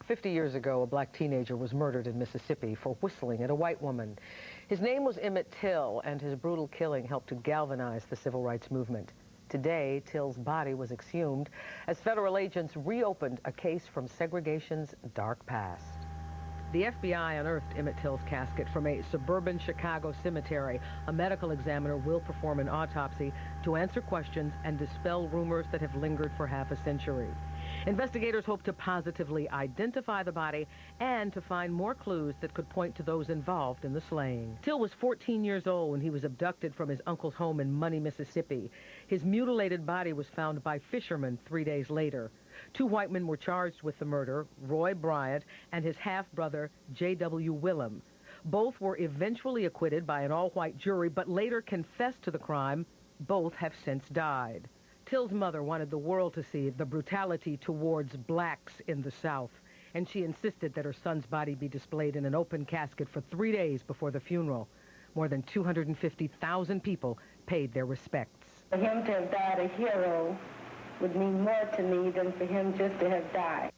[SPEAKER 2] 50 years ago, a black teenager was murdered in Mississippi for whistling at a white woman. His name was Emmett Till, and his brutal killing helped to galvanize the civil rights movement. Today, Till's body was exhumed as federal agents reopened a case from segregation's dark past. The FBI unearthed Emmett Till's casket from a suburban Chicago cemetery. A medical examiner will perform an autopsy to answer questions and dispel rumors that have lingered for half a century. Investigators hope to positively identify the body and to find more clues that could point to those involved in the slaying. Till was 14 years old when he was abducted from his uncle's home in Money, Mississippi. His mutilated body was found by fishermen 3 days later. 2 white men were charged with the murder, Roy Bryant and his half-brother, J.W. Willem. Both were eventually acquitted by an all-white jury, but later confessed to the crime. Both have since died. Till's mother wanted the world to see the brutality towards blacks in the South, and she insisted that her son's body be displayed in an open casket for 3 days before the funeral. More than 250,000 people paid their respects.
[SPEAKER 21] For him to have died a hero would mean more to me than for him just to have died.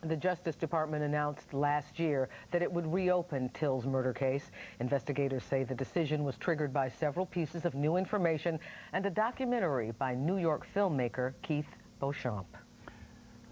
[SPEAKER 2] The Justice Department announced last year that it would reopen Till's murder case. Investigators say the decision was triggered by several pieces of new information and a documentary by New York filmmaker Keith Beauchamp.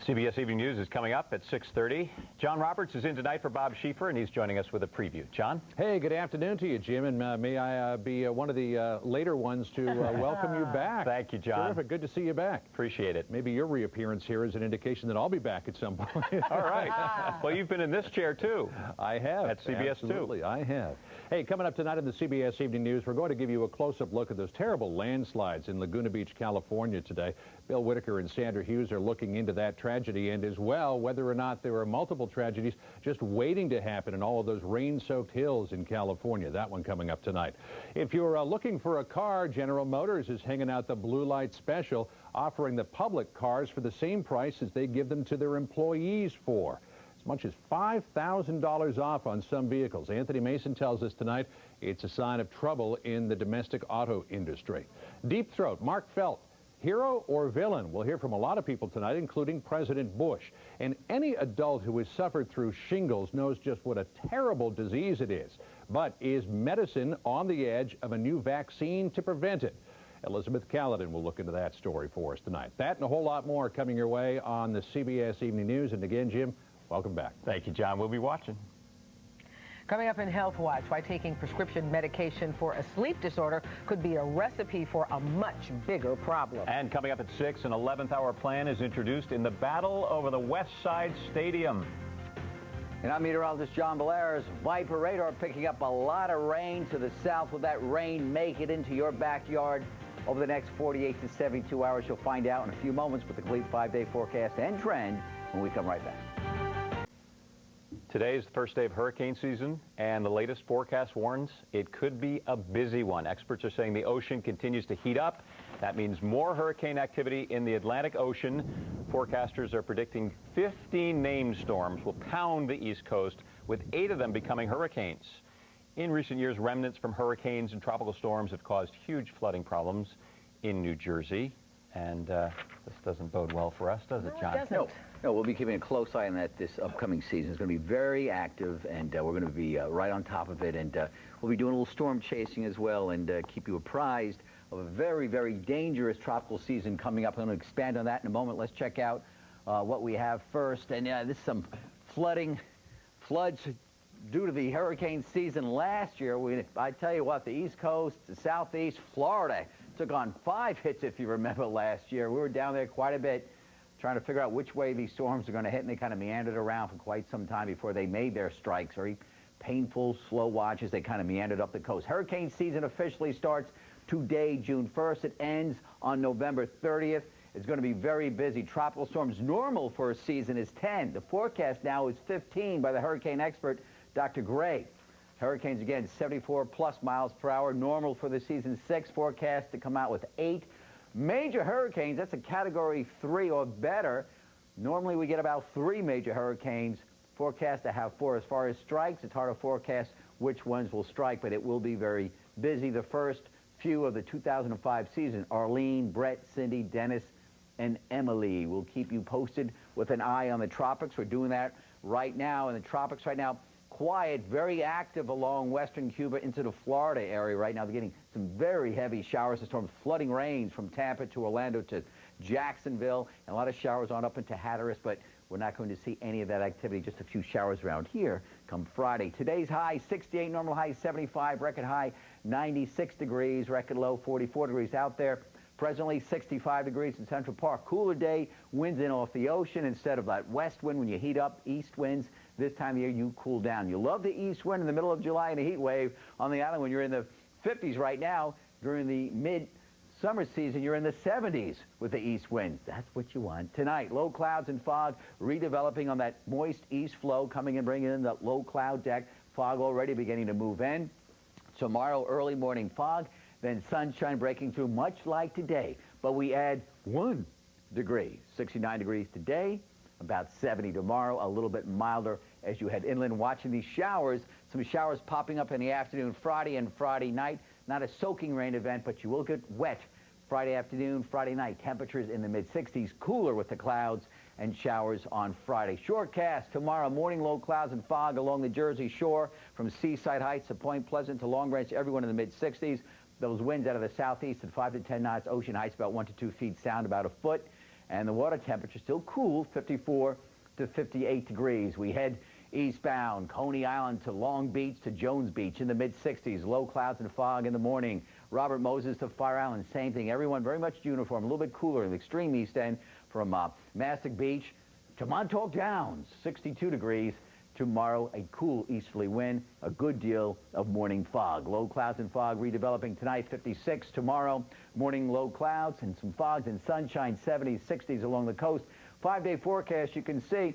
[SPEAKER 1] CBS Evening News is coming up at 6:30. John Roberts is in tonight for Bob Schieffer, and he's joining us with a preview. John?
[SPEAKER 6] Hey, good afternoon to you, Jim, and may I be one of the later ones to welcome you back.
[SPEAKER 1] Thank you, John.
[SPEAKER 6] Terrific. Good to see you back.
[SPEAKER 1] Appreciate it.
[SPEAKER 6] Maybe your reappearance here is an indication that I'll be back at some point.
[SPEAKER 1] All right. Well, you've been in this chair, too.
[SPEAKER 6] I have.
[SPEAKER 1] At CBS,
[SPEAKER 6] Absolutely,
[SPEAKER 1] too.
[SPEAKER 6] I have. Hey, coming up tonight in the CBS Evening News, we're going to give you a close-up look at those terrible landslides in Laguna Beach, California today. Bill Whitaker and Sandra Hughes are looking into that tragedy and as well whether or not there are multiple tragedies just waiting to happen in all of those rain-soaked hills in California. That one coming up tonight. If you're looking for a car, General Motors is hanging out the Blue Light Special, offering the public cars for the same price as they give them to their employees for. As much as $5,000 off on some vehicles. Anthony Mason tells us tonight it's a sign of trouble in the domestic auto industry. Deep Throat, Mark Felt. Hero or villain? We'll hear from a lot of people tonight, including President Bush. And any adult who has suffered through shingles knows just what a terrible disease it is. But is medicine on the edge of a new vaccine to prevent it? Elizabeth Caledon will look into that story for us tonight. That and a whole lot more coming your way on the CBS Evening News. And again, Jim, welcome back.
[SPEAKER 1] Thank you, John. We'll be watching.
[SPEAKER 2] Coming up in Health Watch, why taking prescription medication for a sleep disorder could be a recipe for a much bigger problem.
[SPEAKER 1] And coming up at 6, an 11th hour plan is introduced in the battle over the West Side Stadium.
[SPEAKER 22] And I'm meteorologist John Belair's Viper radar picking up a lot of rain to the south. Will that rain make it into your backyard over the next 48 to 72 hours? You'll find out in a few moments with the complete 5-day forecast and trend when we come right back.
[SPEAKER 1] Today is the first day of hurricane season, and the latest forecast warns it could be a busy one. Experts are saying the ocean continues to heat up. That means more hurricane activity in the Atlantic Ocean. Forecasters are predicting 15 named storms will pound the East Coast, with 8 of them becoming hurricanes. In recent years, remnants from hurricanes and tropical storms have caused huge flooding problems in New Jersey. And this doesn't bode well for us, does it, John?
[SPEAKER 2] No, it doesn't.
[SPEAKER 22] No, we'll be keeping a close eye on that this upcoming season. It's going to be very active, and we're going to be right on top of it. And we'll be doing a little storm chasing as well and keep you apprised of a very, very dangerous tropical season coming up. I'm going to expand on that in a moment. Let's check out what we have first. And this is some floods due to the hurricane season last year. I tell you what, the East Coast, the Southeast, Florida took on 5 hits, if you remember, last year. We were down there quite a bit trying to figure out which way these storms are going to hit, and they kind of meandered around for quite some time before they made their strikes. Very painful, slow watches. They kind of meandered up the coast. Hurricane season officially starts today, June 1st. It ends on November 30th. It's going to be very busy. Tropical storms normal for a season is 10. The forecast now is 15 by the hurricane expert, Dr. Gray. Hurricanes, again, 74+ miles per hour. Normal for the season 6. Forecast to come out with 8. Major hurricanes, that's a category 3 or better. Normally we get about 3 major hurricanes. Forecast to have 4. As far as strikes, it's hard to forecast which ones will strike, but it will be very busy. The first few of the 2005 season, Arlene, Brett, Cindy, Dennis, and Emily. We'll keep you posted with an eye on the tropics. We're doing that right now in the tropics right now. Quiet, very active along western Cuba into the Florida area right now. They're getting some very heavy showers and storms, flooding rains from Tampa to Orlando to Jacksonville, and a lot of showers on up into Hatteras, but we're not going to see any of that activity, just a few showers around here come Friday. Today's high, 68, normal high, 75, record high, 96 degrees, record low, 44 degrees out there. Presently 65 degrees in Central Park. Cooler day, winds in off the ocean instead of that west wind when you heat up, east winds. This time of year, you cool down. You love the east wind in the middle of July and a heat wave on the island when you're in the 50s right now. During the mid-summer season, you're in the 70s with the east winds. That's what you want. Tonight, low clouds and fog redeveloping on that moist east flow, coming and bringing in the low cloud deck. Fog already beginning to move in. Tomorrow, early morning fog. Then sunshine breaking through, much like today. But we add 1 degree. 69 degrees today, about 70 tomorrow, a little bit milder as you head inland. Watching these showers, some showers popping up in the afternoon, Friday and Friday night. Not a soaking rain event, but you will get wet Friday afternoon, Friday night. Temperatures in the mid-60s, cooler with the clouds and showers on Friday. Shortcast tomorrow, morning low clouds and fog along the Jersey Shore from Seaside Heights to Point Pleasant to Long Branch, everyone in the mid-60s. Those winds out of the southeast at 5 to 10 knots. Ocean Heights about 1 to 2 feet, sound about a foot. And the water temperature still cool, 54 to 58 degrees. We head eastbound, Coney Island to Long Beach to Jones Beach in the mid-60s. Low clouds and fog in the morning. Robert Moses to Fire Island, same thing. Everyone very much uniform, a little bit cooler in the extreme east end from Mastic Beach to Montauk Downs, 62 degrees. Tomorrow, a cool easterly wind, a good deal of morning fog. Low clouds and fog redeveloping tonight, 56. Tomorrow, morning low clouds and some fogs and sunshine, 70s, 60s along the coast. 5-day forecast, you can see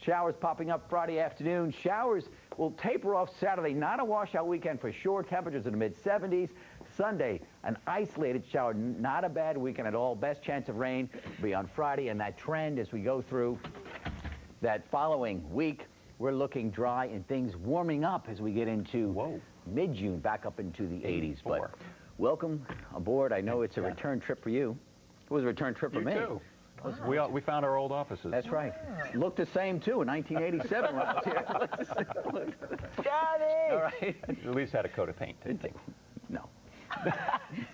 [SPEAKER 22] showers popping up Friday afternoon. Showers will taper off Saturday. Not a washout weekend for sure. Temperatures in the mid-70s. Sunday, an isolated shower. Not a bad weekend at all. Best chance of rain will be on Friday. And that trend as we go through that following week, we're looking dry and things warming up as we get into mid-June, back up into the 80s. But welcome aboard. I know it's a return trip for you. It was a return trip for me.
[SPEAKER 1] Too. We found our old offices.
[SPEAKER 22] That's right. Looked the same, too, in 1987 when I was here.
[SPEAKER 2] Johnny!
[SPEAKER 22] All right.
[SPEAKER 1] At least had a coat of paint, didn't they?
[SPEAKER 22] No.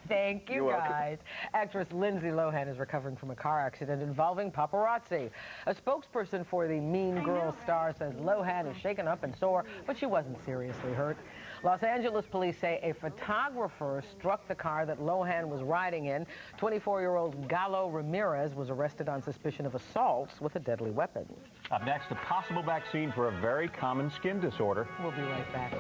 [SPEAKER 2] Thank you, guys. Actress Lindsay Lohan is recovering from a car accident involving paparazzi. A spokesperson for the Mean Girls star says Lohan is shaken up and sore, but she wasn't seriously hurt. Los Angeles police say a photographer struck the car that Lohan was riding in. 24-year-old Galo Ramirez was arrested on suspicion of assaults with a deadly weapon.
[SPEAKER 1] Up next, a possible vaccine for a very common skin disorder.
[SPEAKER 2] We'll be right back.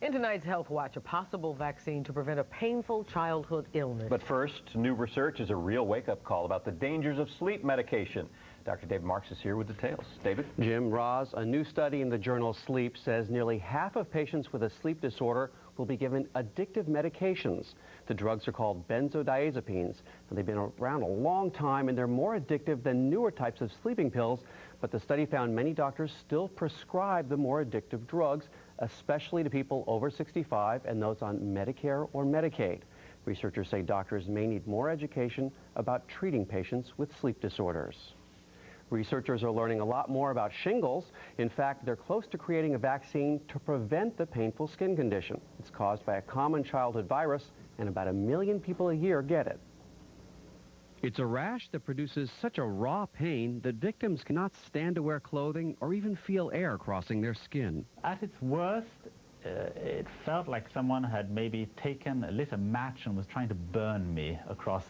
[SPEAKER 2] In tonight's Health Watch, a possible vaccine to prevent a painful childhood illness.
[SPEAKER 1] But first, new research is a real wake-up call about the dangers of sleep medication. Dr. David Marks is here with details. David?
[SPEAKER 7] Jim, Roz, a new study in the journal Sleep says nearly half of patients with a sleep disorder will be given addictive medications. The drugs are called benzodiazepines, and they've been around a long time, and they're more addictive than newer types of sleeping pills. But the study found many doctors still prescribe the more addictive drugs, especially to people over 65 and those on Medicare or Medicaid. Researchers say doctors may need more education about treating patients with sleep disorders. Researchers are learning a lot more about shingles. In fact, they're close to creating a vaccine to prevent the painful skin condition. It's caused by a common childhood virus, and about 1 million people a year get it.
[SPEAKER 21] It's a rash that produces such a raw pain that victims cannot stand to wear clothing or even feel air crossing their skin.
[SPEAKER 23] At its worst, it felt like someone had maybe lit a match and was trying to burn me across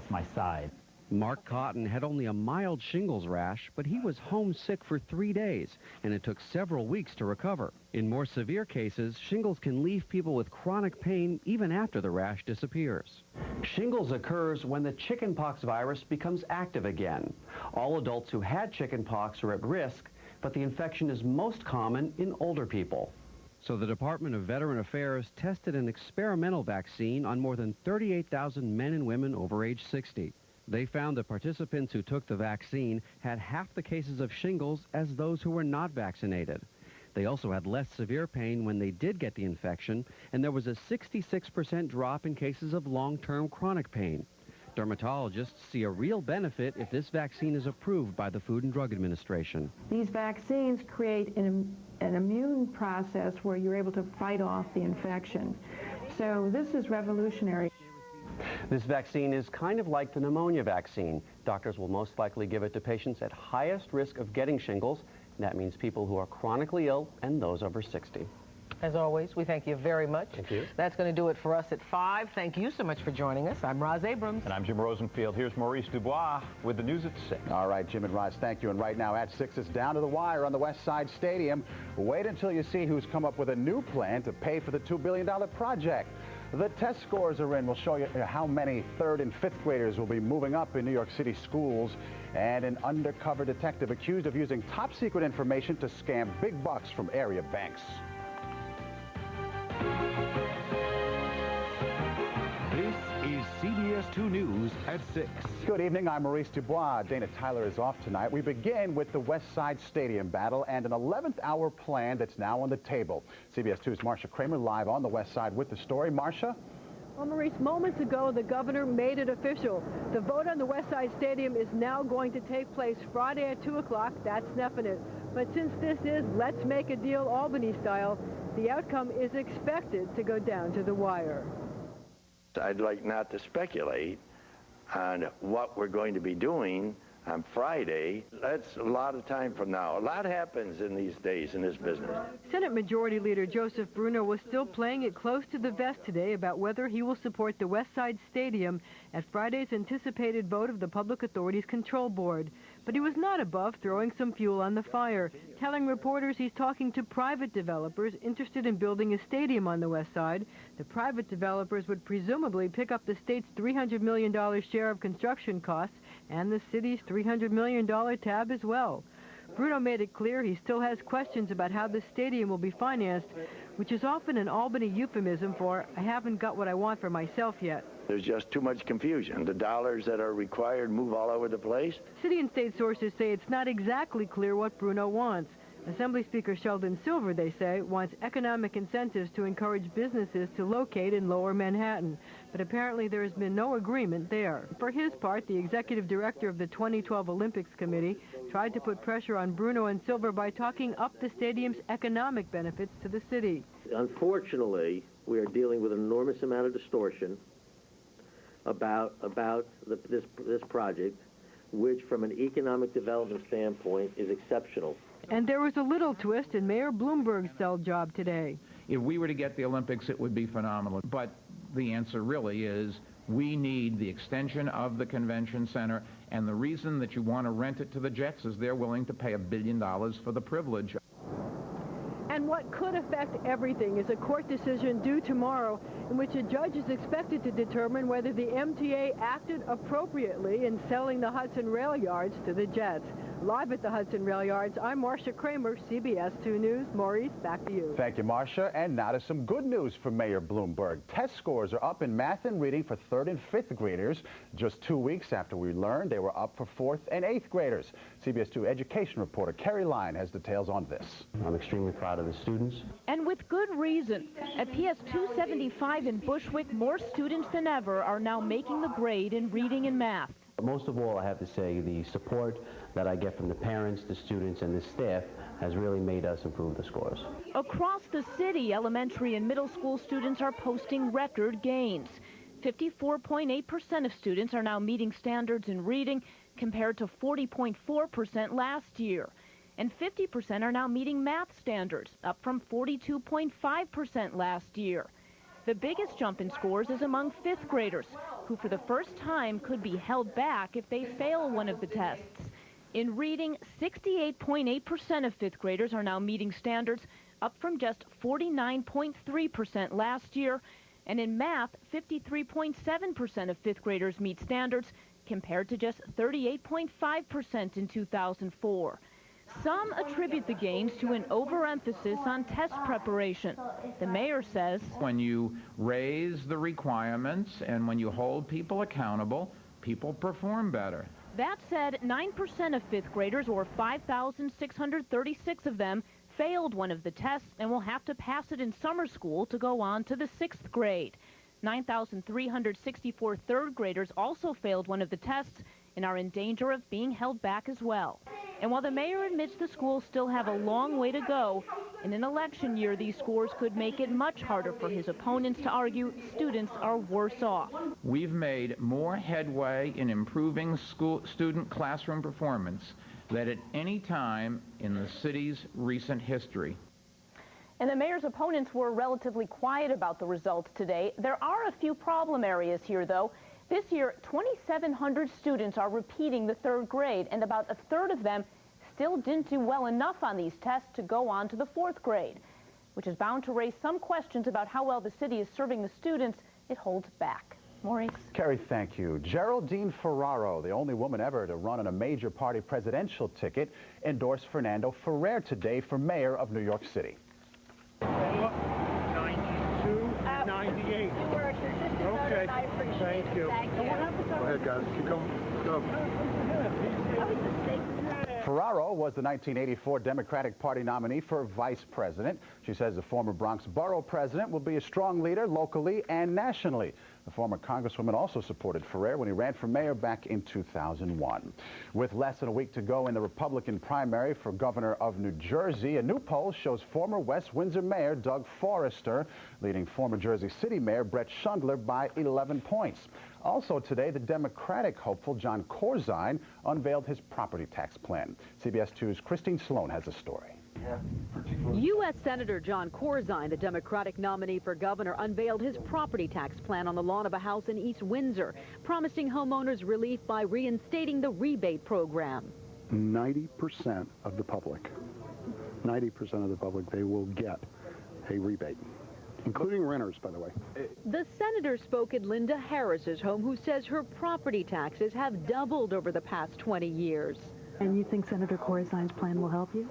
[SPEAKER 23] my side.
[SPEAKER 21] Mark Cotton had only a mild shingles rash, but he was homesick for 3 days, and it took several weeks to recover. In more severe cases, shingles can leave people with chronic pain even after the rash disappears.
[SPEAKER 7] Shingles occurs when the chickenpox virus becomes active again. All adults who had chickenpox are at risk, but the infection is most common in older people.
[SPEAKER 21] So the Department of Veteran Affairs tested an experimental vaccine on more than 38,000 men and women over age 60. They found that participants who took the vaccine had half the cases of shingles as those who were not vaccinated. They also had less severe pain when they did get the infection, and there was a 66% drop in cases of long-term chronic pain. Dermatologists see a real benefit if this vaccine is approved by the Food and Drug Administration.
[SPEAKER 24] These vaccines create an immune process where you're able to fight off the infection. So this is revolutionary.
[SPEAKER 7] This vaccine is kind of like the pneumonia vaccine. Doctors will most likely give it to patients at highest risk of getting shingles. That means people who are chronically ill and those over 60.
[SPEAKER 2] As always, we thank you very much.
[SPEAKER 7] Thank you.
[SPEAKER 2] That's going to do it for us at 5. Thank you so much for joining us. I'm Roz Abrams.
[SPEAKER 1] And I'm Jim Rosenfield. Here's Maurice Dubois with the news at 6.
[SPEAKER 25] All right, Jim and Roz, thank you. And right now at 6, it's down to the wire on the West Side Stadium. Wait until you see who's come up with a new plan to pay for the $2 billion project. The test scores are in. We'll show you how many 3rd and 5th graders will be moving up in New York City schools. And an undercover detective accused of using top secret information to scam big bucks from area banks.
[SPEAKER 26] This is CBS 2 News at 6.
[SPEAKER 25] Good evening. I'm Maurice Dubois. Dana Tyler is off tonight. We begin with the West Side Stadium battle and an 11th hour plan that's now on the table. CBS 2's Marcia Kramer live on the West Side with the story. Marcia?
[SPEAKER 4] Well, Maurice, moments ago, the governor made it official. The vote on the West Side Stadium is now going to take place Friday at 2 o'clock. That's definite. But since this is Let's Make a Deal Albany style, the outcome is expected to go down to the wire.
[SPEAKER 3] I'd like not to speculate on what we're going to be doing on Friday. That's a lot of time from now. A lot happens in these days in this business.
[SPEAKER 4] Senate Majority Leader Joseph Bruno was still playing it close to the vest today about whether he will support the West Side Stadium at Friday's anticipated vote of the Public Authorities Control Board. But he was not above throwing some fuel on the fire, telling reporters he's talking to private developers interested in building a stadium on the West Side. The private developers would presumably pick up the state's $300 million share of construction costs and the city's $300 million tab as well. Bruno made it clear he still has questions about how the stadium will be financed, which is often an Albany euphemism for, I haven't got what I want for myself yet.
[SPEAKER 3] There's just too much confusion. The dollars that are required move all over the place.
[SPEAKER 4] City and state sources say it's not exactly clear what Bruno wants. Assembly Speaker Sheldon Silver, they say, wants economic incentives to encourage businesses to locate in lower Manhattan. But apparently there has been no agreement there. For his part, the executive director of the 2012 Olympics Committee tried to put pressure on Bruno and Silver by talking up the stadium's economic benefits to the city.
[SPEAKER 5] Unfortunately, we are dealing with an enormous amount of distortion about this project, which from an economic development standpoint is exceptional.
[SPEAKER 4] And there was a little twist in Mayor Bloomberg's cell job today.
[SPEAKER 8] If we were to get the Olympics, it would be phenomenal. But the answer really is we need the extension of the convention center, and the reason that you want to rent it to the Jets is they're willing to pay $1 billion for the privilege.
[SPEAKER 4] And what could affect everything is a court decision due tomorrow in which a judge is expected to determine whether the MTA acted appropriately in selling the Hudson Rail Yards to the Jets. Live at the Hudson Rail Yards, I'm Marcia Kramer, CBS 2 News. Maurice, back to you.
[SPEAKER 25] Thank you, Marcia. And now to some good news for Mayor Bloomberg. Test scores are up in math and reading for 3rd and 5th graders, just 2 weeks after we learned they were up for 4th and 8th graders. CBS 2 education reporter Kerry Lyon has details on this.
[SPEAKER 7] I'm extremely proud of the students.
[SPEAKER 9] And with good reason. At PS 275 in Bushwick, more students than ever are now making the grade in reading and math.
[SPEAKER 7] Most of all, I have to say the support that I get from the parents, the students, and the staff has really made us improve the scores.
[SPEAKER 9] Across the city, elementary and middle school students are posting record gains. 54.8% of students are now meeting standards in reading compared to 40.4% last year. And 50% are now meeting math standards, up from 42.5% last year. The biggest jump in scores is among 5th graders, who for the first time could be held back if they fail one of the tests. In reading, 68.8% of 5th graders are now meeting standards, up from just 49.3% last year. And in math, 53.7% of 5th graders meet standards, compared to just 38.5% in 2004. Some attribute the gains to an overemphasis on test preparation. The mayor says,
[SPEAKER 8] when you raise the requirements and when you hold people accountable, people perform better.
[SPEAKER 9] That said, 9% of 5th graders, or 5,636 of them, failed one of the tests and will have to pass it in summer school to go on to the 6th grade. 9,364 3rd graders also failed one of the tests and are in danger of being held back as well. And while the mayor admits the schools still have a long way to go, in an election year these scores could make it much harder for his opponents to argue students are worse off.
[SPEAKER 8] We've made more headway in improving student classroom performance than at any time in the city's recent history.
[SPEAKER 10] And the mayor's opponents were relatively quiet about the results today. There are a few problem areas here, though. This year, 2,700 students are repeating the 3rd grade, and about a third of them still didn't do well enough on these tests to go on to the 4th grade, which is bound to raise some questions about how well the city is serving the students it holds back. Maurice.
[SPEAKER 25] Kerry, thank you. Geraldine Ferraro, the only woman ever to run on a major party presidential ticket, endorsed Fernando Ferrer today for mayor of New York City.
[SPEAKER 13] 92, 98. Okay, thank you. Go ahead, guys. Keep going. Go.
[SPEAKER 25] Ferraro was the 1984 Democratic Party nominee for vice president. She says the former Bronx borough president will be a strong leader locally and nationally. The former congresswoman also supported Ferrer when he ran for mayor back in 2001. With less than a week to go in the Republican primary for governor of New Jersey, a new poll shows former West Windsor Mayor Doug Forrester leading former Jersey City Mayor Brett Schundler by 11 points. Also today, the Democratic hopeful John Corzine unveiled his property tax plan. CBS 2's Christine Sloan has a story.
[SPEAKER 4] U.S. Senator John Corzine, the Democratic nominee for governor, unveiled his property tax plan on the lawn of a house in East Windsor, promising homeowners relief by reinstating the rebate program.
[SPEAKER 11] 90% of the public, they will get a rebate, including renters, by the way.
[SPEAKER 4] The senator spoke at Linda Harris's home, who says her property taxes have doubled over the past 20 years.
[SPEAKER 12] And you think Senator Corzine's plan will help you?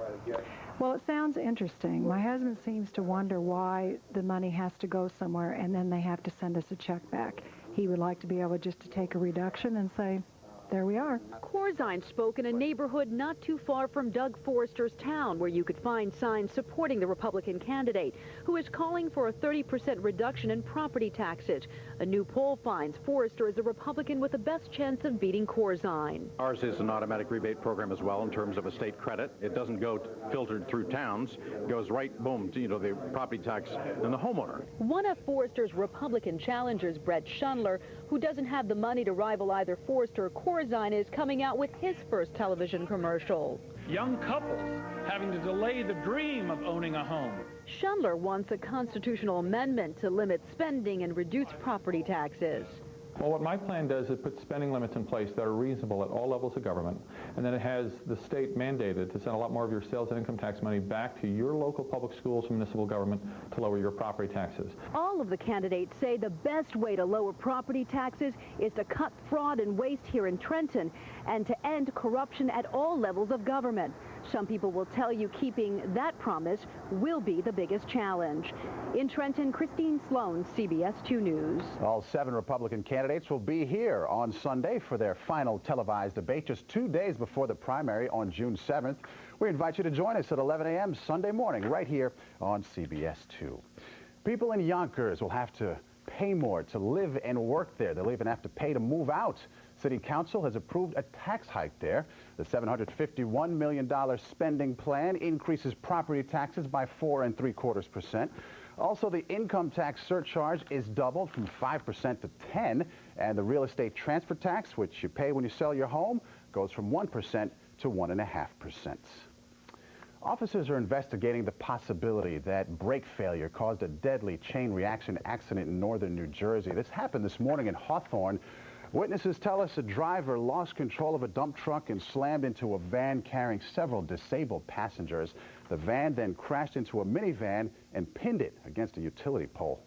[SPEAKER 12] Well, it sounds interesting. My husband seems to wonder why the money has to go somewhere and then they have to send us a check back. He would like to be able just to take a reduction and say, there we are.
[SPEAKER 4] Corzine spoke in a neighborhood not too far from Doug Forrester's town, where you could find signs supporting the Republican candidate, who is calling for a 30% reduction in property taxes. A new poll finds Forrester is a Republican with the best chance of beating Corzine.
[SPEAKER 14] Ours is an automatic rebate program as well in terms of a state credit. It doesn't go filtered through towns. It goes right, boom, to, the property tax and the homeowner.
[SPEAKER 4] One of Forrester's Republican challengers, Brett Schundler, who doesn't have the money to rival either Forrester or Corzine, is coming out with his first television commercial.
[SPEAKER 15] Young couples having to delay the dream of owning a home.
[SPEAKER 4] Schundler wants a constitutional amendment to limit spending and reduce property taxes.
[SPEAKER 17] Well, what my plan does is put spending limits in place that are reasonable at all levels of government, and then it has the state mandated to send a lot more of your sales and income tax money back to your local public schools and municipal government to lower your property taxes.
[SPEAKER 4] All of the candidates say the best way to lower property taxes is to cut fraud and waste here in Trenton and to end corruption at all levels of government. Some people will tell you keeping that promise will be the biggest challenge. In Trenton, Christine Sloan, CBS 2 News.
[SPEAKER 25] All 7 Republican candidates will be here on Sunday for their final televised debate just 2 days before the primary on June 7th. We invite you to join us at 11 a.m. Sunday morning right here on CBS 2. People in Yonkers will have to pay more to live and work there. They'll even have to pay to move out. City Council has approved a tax hike there. The $751 million spending plan increases property taxes by 4 3/4%. Also, the income tax surcharge is doubled from 5% to 10%, and the real estate transfer tax, which you pay when you sell your home, goes from 1% to 1.5%. Officers are investigating the possibility that brake failure caused a deadly chain reaction accident in northern New Jersey. This happened this morning in Hawthorne. Witnesses tell us a driver lost control of a dump truck and slammed into a van carrying several disabled passengers. The van then crashed into a minivan and pinned it against a utility pole.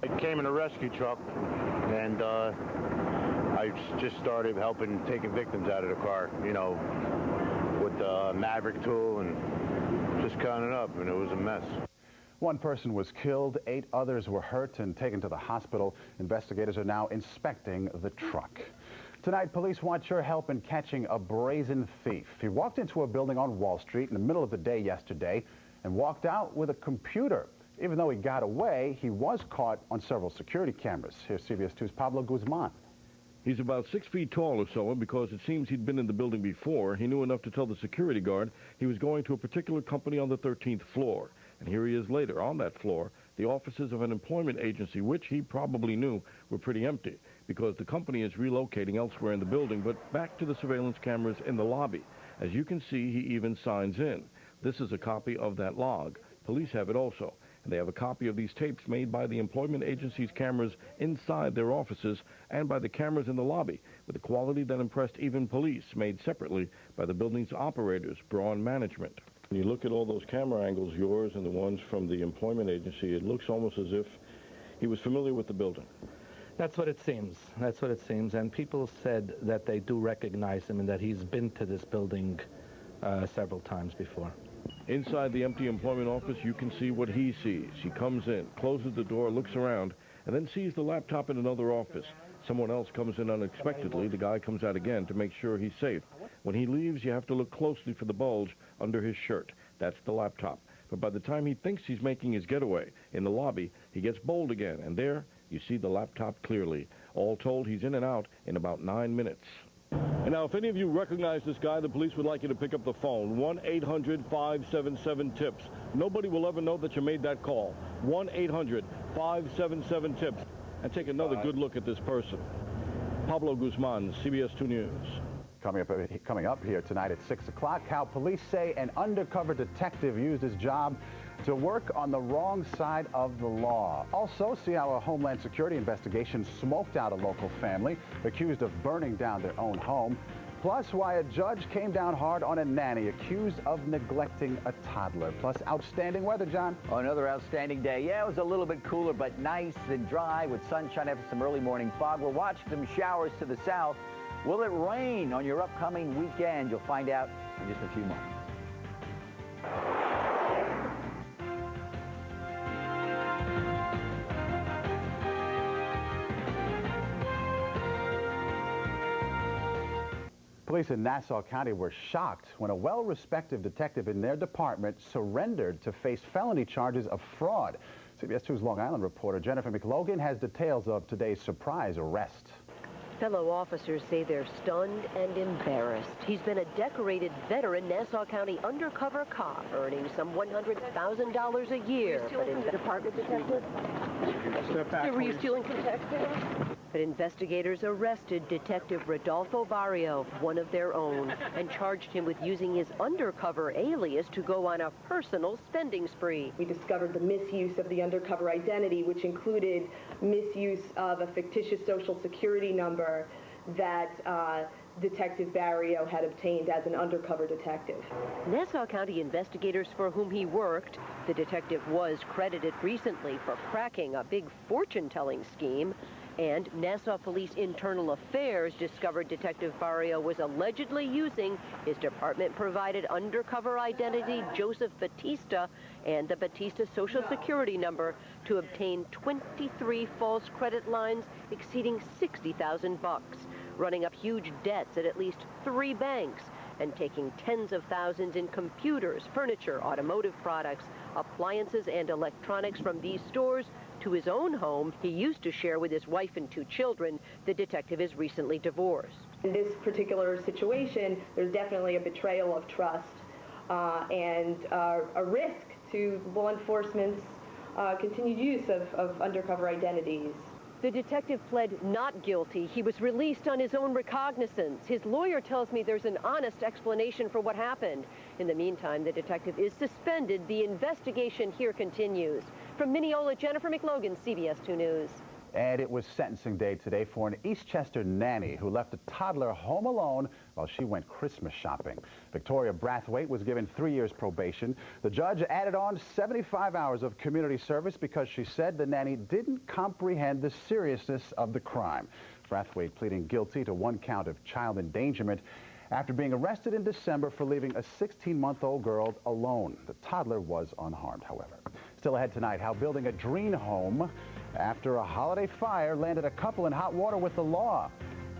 [SPEAKER 20] I came in a rescue truck, and I just started helping taking victims out of the car, with the Maverick tool and just counting up, and it was a mess.
[SPEAKER 25] 1 person was killed, 8 others were hurt and taken to the hospital. Investigators are now inspecting the truck. Tonight, police want your help in catching a brazen thief. He walked into a building on Wall Street in the middle of the day yesterday and walked out with a computer. Even though he got away, he was caught on several security cameras. Here's CBS 2's Pablo Guzman.
[SPEAKER 27] He's about 6 feet tall or so, and because it seems he'd been in the building before, he knew enough to tell the security guard he was going to a particular company on the 13th floor. And here he is later on that floor, the offices of an employment agency, which he probably knew were pretty empty because the company is relocating elsewhere in the building, but back to the surveillance cameras in the lobby. As you can see, he even signs in. This is a copy of that log. Police have it also. And they have a copy of these tapes made by the employment agency's cameras inside their offices and by the cameras in the lobby, with a quality that impressed even police, made separately by the building's operators, Braun Management. When you look at all those camera angles, yours and the ones from the employment agency, it looks almost as if he was familiar with the building.
[SPEAKER 28] That's what it seems. That's what it seems. And people said that they do recognize him and that he's been to this building several times before.
[SPEAKER 27] Inside the empty employment office, you can see what he sees. He comes in, closes the door, looks around, and then sees the laptop in another office. Someone else comes in unexpectedly. The guy comes out again to make sure he's safe. When he leaves, you have to look closely for the bulge under his shirt. That's the laptop. But by the time he thinks he's making his getaway in the lobby, he gets bold again, and there you see the laptop clearly. All told, he's in and out in about 9 minutes. And now, if any of you recognize this guy, the police would like you to pick up the phone, 1-800-577-TIPS. Nobody will ever know that you made that call. 1-800-577-TIPS. And take another good look at this person. Pablo Guzman, CBS 2 News.
[SPEAKER 25] Coming up here tonight at 6 o'clock, how police say an undercover detective used his job to work on the wrong side of the law. Also, see how a Homeland Security investigation smoked out a local family accused of burning down their own home. Plus, why a judge came down hard on a nanny accused of neglecting a toddler. Plus, outstanding weather, John.
[SPEAKER 6] Oh, another outstanding day. Yeah, it was a little bit cooler, but nice and dry with sunshine after some early morning fog. We're watching some showers to the south. Will it rain on your upcoming weekend? You'll find out in just a few moments.
[SPEAKER 25] Police in Nassau County were shocked when a well-respected detective in their department surrendered to face felony charges of fraud. CBS 2's Long Island reporter Jennifer McLogan has details of today's surprise arrest.
[SPEAKER 16] Fellow officers say they're stunned and embarrassed. He's been a decorated veteran Nassau County undercover cop, earning some $100,000 a year. But in the department detective? Were you stealing from taxpayers? But investigators arrested Detective Rodolfo Barrio, one of their own, and charged him with using his undercover alias to go on a personal spending spree.
[SPEAKER 18] We discovered the misuse of the undercover identity, which included misuse of a fictitious social security number that Detective Barrio had obtained as an undercover detective.
[SPEAKER 16] Nassau County investigators for whom he worked, the detective was credited recently for cracking a big fortune-telling scheme. And Nassau Police Internal Affairs discovered Detective Barrio was allegedly using his department-provided undercover identity, Joseph Batista, and the Batista Social Security number to obtain 23 false credit lines exceeding $60,000, running up huge debts at least 3 banks, and taking tens of thousands in computers, furniture, automotive products, appliances, and electronics from these stores to his own home he used to share with his wife and 2 children. The detective is recently divorced.
[SPEAKER 18] In this particular situation, there's definitely a betrayal of trust and a risk to law enforcement's continued use of undercover identities.
[SPEAKER 16] The detective pled not guilty. He was released on his own recognizance. His lawyer tells me there's an honest explanation for what happened. In the meantime, the detective is suspended. The investigation here continues. From Mineola, Jennifer McLogan, CBS 2 News.
[SPEAKER 25] And it was sentencing day today for an Eastchester nanny who left a toddler home alone while she went Christmas shopping. Victoria Brathwaite was given 3 years probation. The judge added on 75 hours of community service because she said the nanny didn't comprehend the seriousness of the crime. Brathwaite pleading guilty to 1 count of child endangerment after being arrested in December for leaving a 16-month-old girl alone. The toddler was unharmed, however. Still ahead tonight, how building a dream home after a holiday fire landed a couple in hot water with the law.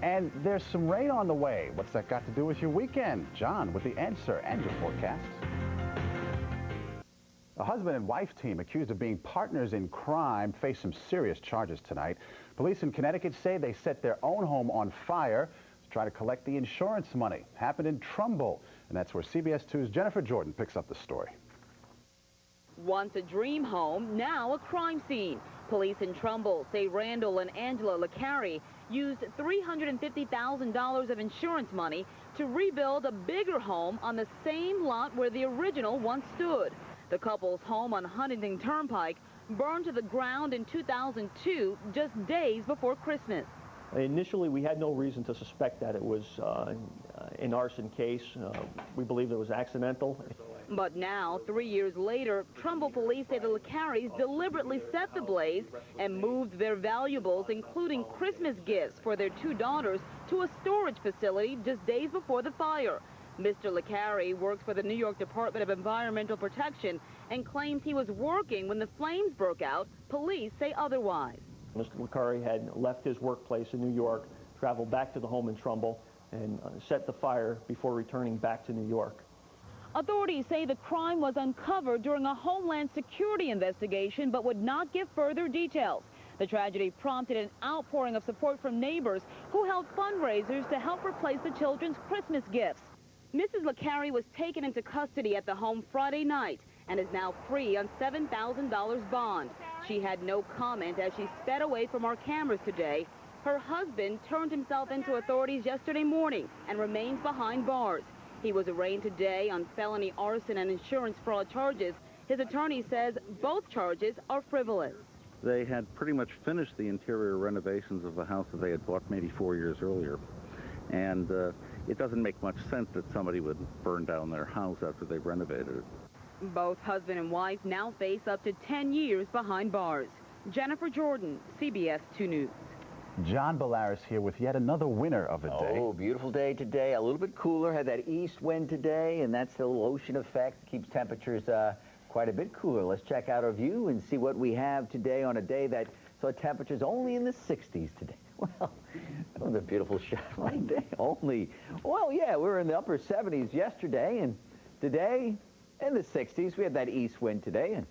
[SPEAKER 25] And there's some rain on the way. What's that got to do with your weekend? John with the answer and your forecast. A husband and wife team accused of being partners in crime face some serious charges tonight. Police in Connecticut say they set their own home on fire to try to collect the insurance money. Happened in Trumbull, and that's where CBS 2's Jennifer Jordan picks up the story.
[SPEAKER 19] Once a dream home, now a crime scene. Police in Trumbull say Randall and Angela LeCarry used $350,000 of insurance money to rebuild a bigger home on the same lot where the original once stood. The couple's home on Huntington Turnpike burned to the ground in 2002, just days before Christmas.
[SPEAKER 21] Initially, we had no reason to suspect that it was an arson case. We believed it was accidental.
[SPEAKER 19] But now, 3 years later, Trumbull police say the LeCarrys deliberately set the blaze and moved their valuables, including Christmas gifts for their 2 daughters, to a storage facility just days before the fire. Mr. LeCarry works for the New York Department of Environmental Protection and claims he was working when the flames broke out. Police say otherwise.
[SPEAKER 21] Mr. LeCurry had left his workplace in New York, traveled back to the home in Trumbull, and set the fire before returning back to New York.
[SPEAKER 19] Authorities say the crime was uncovered during a Homeland Security investigation, but would not give further details. The tragedy prompted an outpouring of support from neighbors who held fundraisers to help replace the children's Christmas gifts. Mrs. LeCurry was taken into custody at the home Friday night and is now free on $7,000 bond. She had no comment as she sped away from our cameras today. Her husband turned himself into authorities yesterday morning and remains behind bars. He was arraigned today on felony arson and insurance fraud charges. His attorney says both charges are frivolous.
[SPEAKER 1] They had pretty much finished the interior renovations of the house that they had bought maybe 4 years earlier. And it doesn't make much sense that somebody would burn down their house after they've renovated it.
[SPEAKER 19] Both husband and wife now face up to 10 years behind bars. Jennifer Jordan, CBS 2 News.
[SPEAKER 25] John Bellaris here with yet another winner of the day.
[SPEAKER 6] Oh, beautiful day today. A little bit cooler. Had that east wind today, and that's the little ocean effect. Keeps temperatures quite a bit cooler. Let's check out our view and see what we have today on a day that saw temperatures only in the 60s today. Well, that was a beautiful shot right there. Only, well, yeah, we were in the upper 70s yesterday, and today in the 60s. We had that east wind today,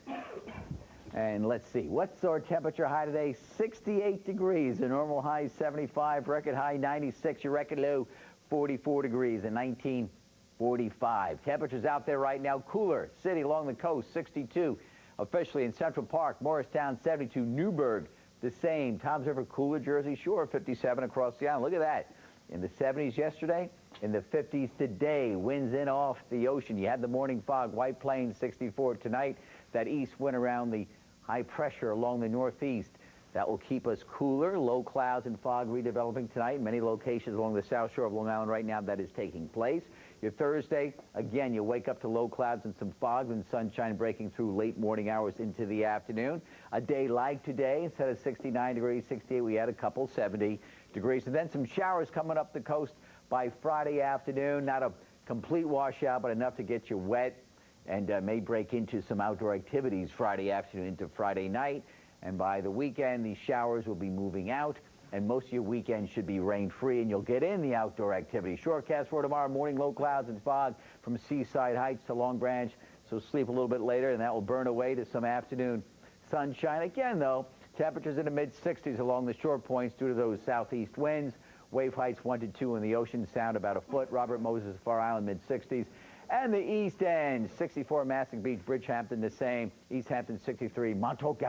[SPEAKER 6] and let's see, what's our temperature high today? 68 degrees. The normal high 75, record high 96, your record low 44 degrees in 1945. Temperatures out there right now, cooler. City along the coast, 62. Officially in Central Park, Morristown, 72. Newburgh, the same. Toms River, cooler. Jersey Shore, 57 across the island. Look at that. In the 70s yesterday, in the 50s today. Winds in off the ocean. You had the morning fog. White Plains, 64 tonight. That east wind around the high pressure along the northeast. That will keep us cooler. Low clouds and fog redeveloping tonight. Many locations along the south shore of Long Island right now that is taking place. Your Thursday, again, you wake up to low clouds and some fog and sunshine breaking through late morning hours into the afternoon. A day like today, instead of 69 degrees, 68, we had a couple 70 degrees. And then some showers coming up the coast by Friday afternoon. Not a complete washout, but enough to get you wet and may break into some outdoor activities Friday afternoon into Friday night. And by the weekend, these showers will be moving out, and most of your weekend should be rain-free, and you'll get in the outdoor activity. Shortcast for tomorrow morning, low clouds and fog from Seaside Heights to Long Branch, so sleep a little bit later, and that will burn away to some afternoon sunshine. Again, though, temperatures in the mid-60s along the shore points due to those southeast winds. Wave heights 1 to 2 in the ocean, sound about a foot. Robert Moses, Far Island, mid-60s. And the East End, 64 Massac Beach, Bridgehampton, the same. East Hampton, 63. Montauk,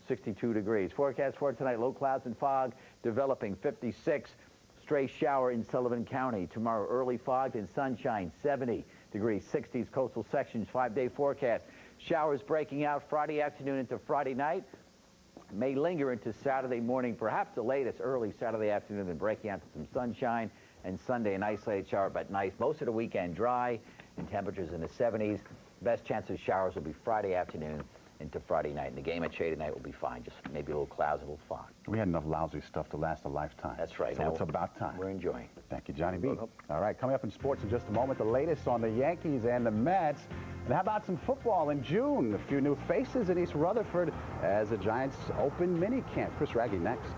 [SPEAKER 6] 62 degrees. Forecast for tonight, low clouds and fog, developing 56. Stray shower in Sullivan County. Tomorrow, early fog and sunshine, 70 degrees, 60s coastal sections, 5-day forecast. Showers breaking out Friday afternoon into Friday night. May linger into Saturday morning, perhaps the latest early Saturday afternoon, then breaking out to some sunshine. And Sunday, an isolated shower, but nice. Most of the weekend dry and temperatures in the 70s. Best chance of showers will be Friday afternoon into Friday night. And the game at Shady Night will be fine. Just maybe a little clouds, a little fog.
[SPEAKER 25] We had enough lousy stuff to last a lifetime.
[SPEAKER 6] That's right.
[SPEAKER 25] So
[SPEAKER 6] now
[SPEAKER 25] it's about time.
[SPEAKER 6] We're enjoying.
[SPEAKER 25] Thank you, Johnny B. All right, coming up in sports in just a moment, the latest on the Yankees and the Mets. And how about some football in June? A few new faces in East Rutherford as the Giants open mini camp. Chris Raggy next.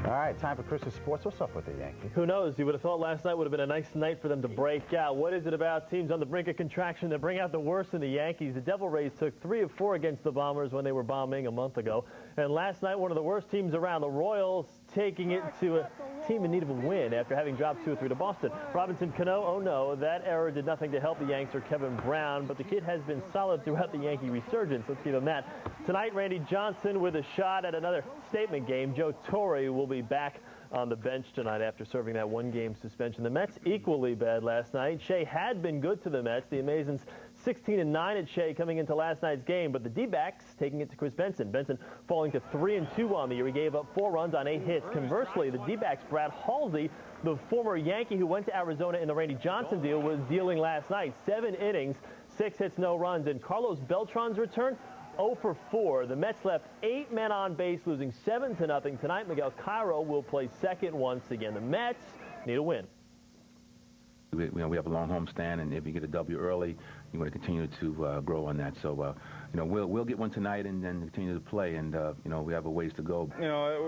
[SPEAKER 25] All right, time for Chris's Sports. What's up with the Yankees?
[SPEAKER 21] Who knows? You would have thought last night would have been a nice night for them to break out. What is it about teams on the brink of contraction that bring out the worst in the Yankees? The Devil Rays took 3 of 4 against the Bombers when they were bombing a month ago. And last night, one of the worst teams around, the Royals, taking it to a team in need of a win after having dropped 2 or 3 to Boston. Robinson Cano, oh no, that error did nothing to help the Yanks or Kevin Brown, but the kid has been solid throughout the Yankee resurgence. Let's give him that. Tonight, Randy Johnson with a shot at another statement game. Joe Torre will be back on the bench tonight after serving that 1-game suspension. The Mets equally bad last night. Shea had been good to the Mets. The Amazons 16-9 at Shea coming into last night's game, but the D-backs taking it to Chris Benson. Benson falling to 3-2 on the year. He gave up 4 runs on 8 hits. Conversely, the D-backs, Brad Halsey, the former Yankee who went to Arizona in the Randy Johnson deal, was dealing last night. 7 innings, 6 hits, no runs, and Carlos Beltran's return 0 for 4. The Mets left 8 men on base, losing 7-0 tonight. Miguel Cairo will play second once again. The Mets need a win.
[SPEAKER 2] We have a long homestand, and if you get a W early, you want to continue to grow on that. So, we'll get one tonight and then continue to play, and, we have a ways to go.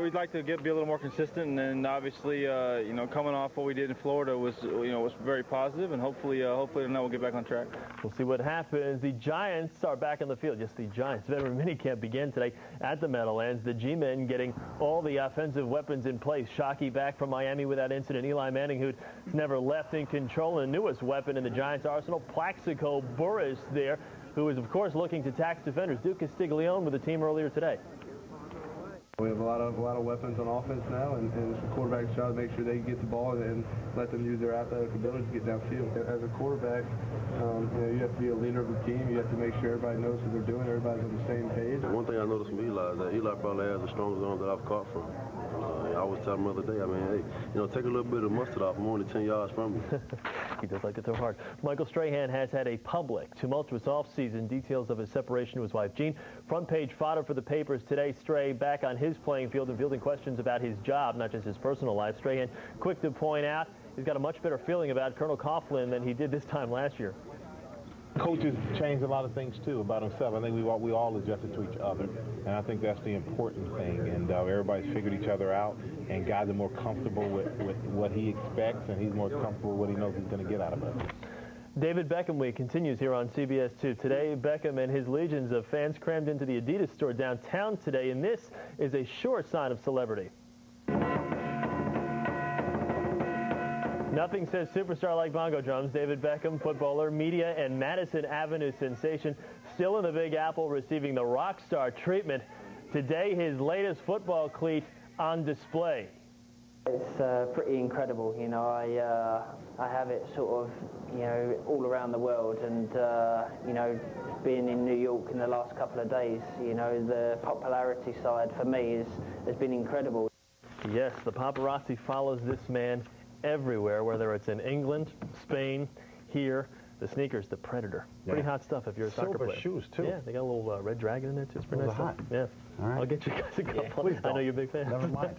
[SPEAKER 3] We'd like to be a little more consistent, and obviously, coming off what we did in Florida was very positive, and hopefully tonight we'll get back on track.
[SPEAKER 21] We'll see what happens. The Giants are back on the field. Yes, the Giants. Veteran minicamp began today at the Meadowlands. The G-men getting all the offensive weapons in place. Shockey back from Miami without incident. Eli Manning, who's never left in control, and the newest weapon in the Giants' arsenal, Plaxico Burress there, who is, of course, looking to tax defenders. Duke Castiglione with the team earlier today.
[SPEAKER 5] We have a lot of weapons on offense now, and it's the quarterback's job to make sure they get the ball and let them use their athletic ability to get downfield. As a quarterback, you have to be a leader of the team. You have to make sure everybody knows what they're doing, everybody's on the same page.
[SPEAKER 7] One thing I noticed from Eli is that Eli probably has the strongest arm that I've caught from. I always tell him the other day, hey, take a little bit of mustard off. I'm only 10 yards from you.
[SPEAKER 21] He does like to throw hard. Michael Strahan has had a public, tumultuous offseason. Details of his separation to his wife, Jean. Front page fodder for the papers today. Stray back on his playing field and fielding questions about his job, not just his personal life. Strahan quick to point out he's got a much better feeling about Colonel Coughlin than he did this time last year.
[SPEAKER 22] Coaches changed a lot of things, too, about himself. I think we all adjusted to each other, and I think that's the important thing. And everybody's figured each other out, and guys are more comfortable with what he expects, and he's more comfortable with what he knows he's going to get out of it.
[SPEAKER 21] David Beckham Week continues here on CBS 2. Today, Beckham and his legions of fans crammed into the Adidas store downtown today, and this is a sure sign of celebrity. Nothing says superstar like bongo drums. David Beckham, footballer, media, and Madison Avenue sensation, still in the Big Apple, receiving the rock star treatment. Today, his latest football cleat on display.
[SPEAKER 23] It's pretty incredible, I have it sort of, all around the world, and, being in New York in the last couple of days, the popularity side for me has been incredible.
[SPEAKER 21] Yes, the paparazzi follows this man everywhere, whether it's in England, Spain, here. The sneakers, the Predator. Pretty hot stuff if you're a soccer player.
[SPEAKER 22] Silver shoes, too.
[SPEAKER 21] Yeah, they got a little red dragon in there, too. It's pretty nice stuff. Yeah.
[SPEAKER 22] All right.
[SPEAKER 21] I'll get you guys a couple. I know you're a big fan.
[SPEAKER 25] Never mind.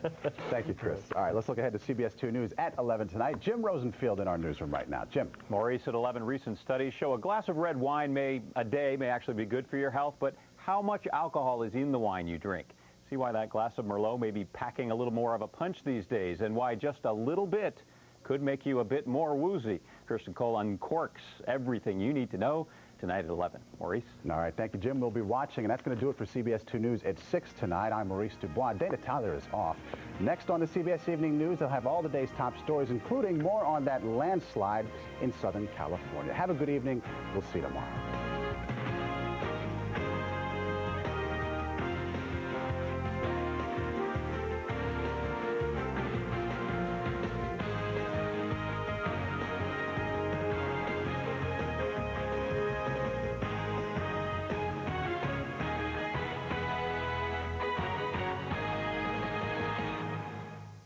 [SPEAKER 25] Thank you, Chris. All right, let's look ahead to CBS 2 News at 11 tonight. Jim Rosenfield in our newsroom right now. Jim.
[SPEAKER 24] Maurice, at 11, recent studies show a glass of red wine a day may actually be good for your health, but how much alcohol is in the wine you drink? See why that glass of Merlot may be packing a little more of a punch these days, and why just a little bit could make you a bit more woozy. Kirsten Cole uncorks everything you need to know tonight at 11. Maurice?
[SPEAKER 25] All right, thank you, Jim. We'll be watching, and that's going to do it for CBS 2 News at 6 tonight. I'm Maurice Dubois. Dana Tyler is off. Next on the CBS Evening News, they'll have all the day's top stories, including more on that landslide in Southern California. Have a good evening. We'll see you tomorrow.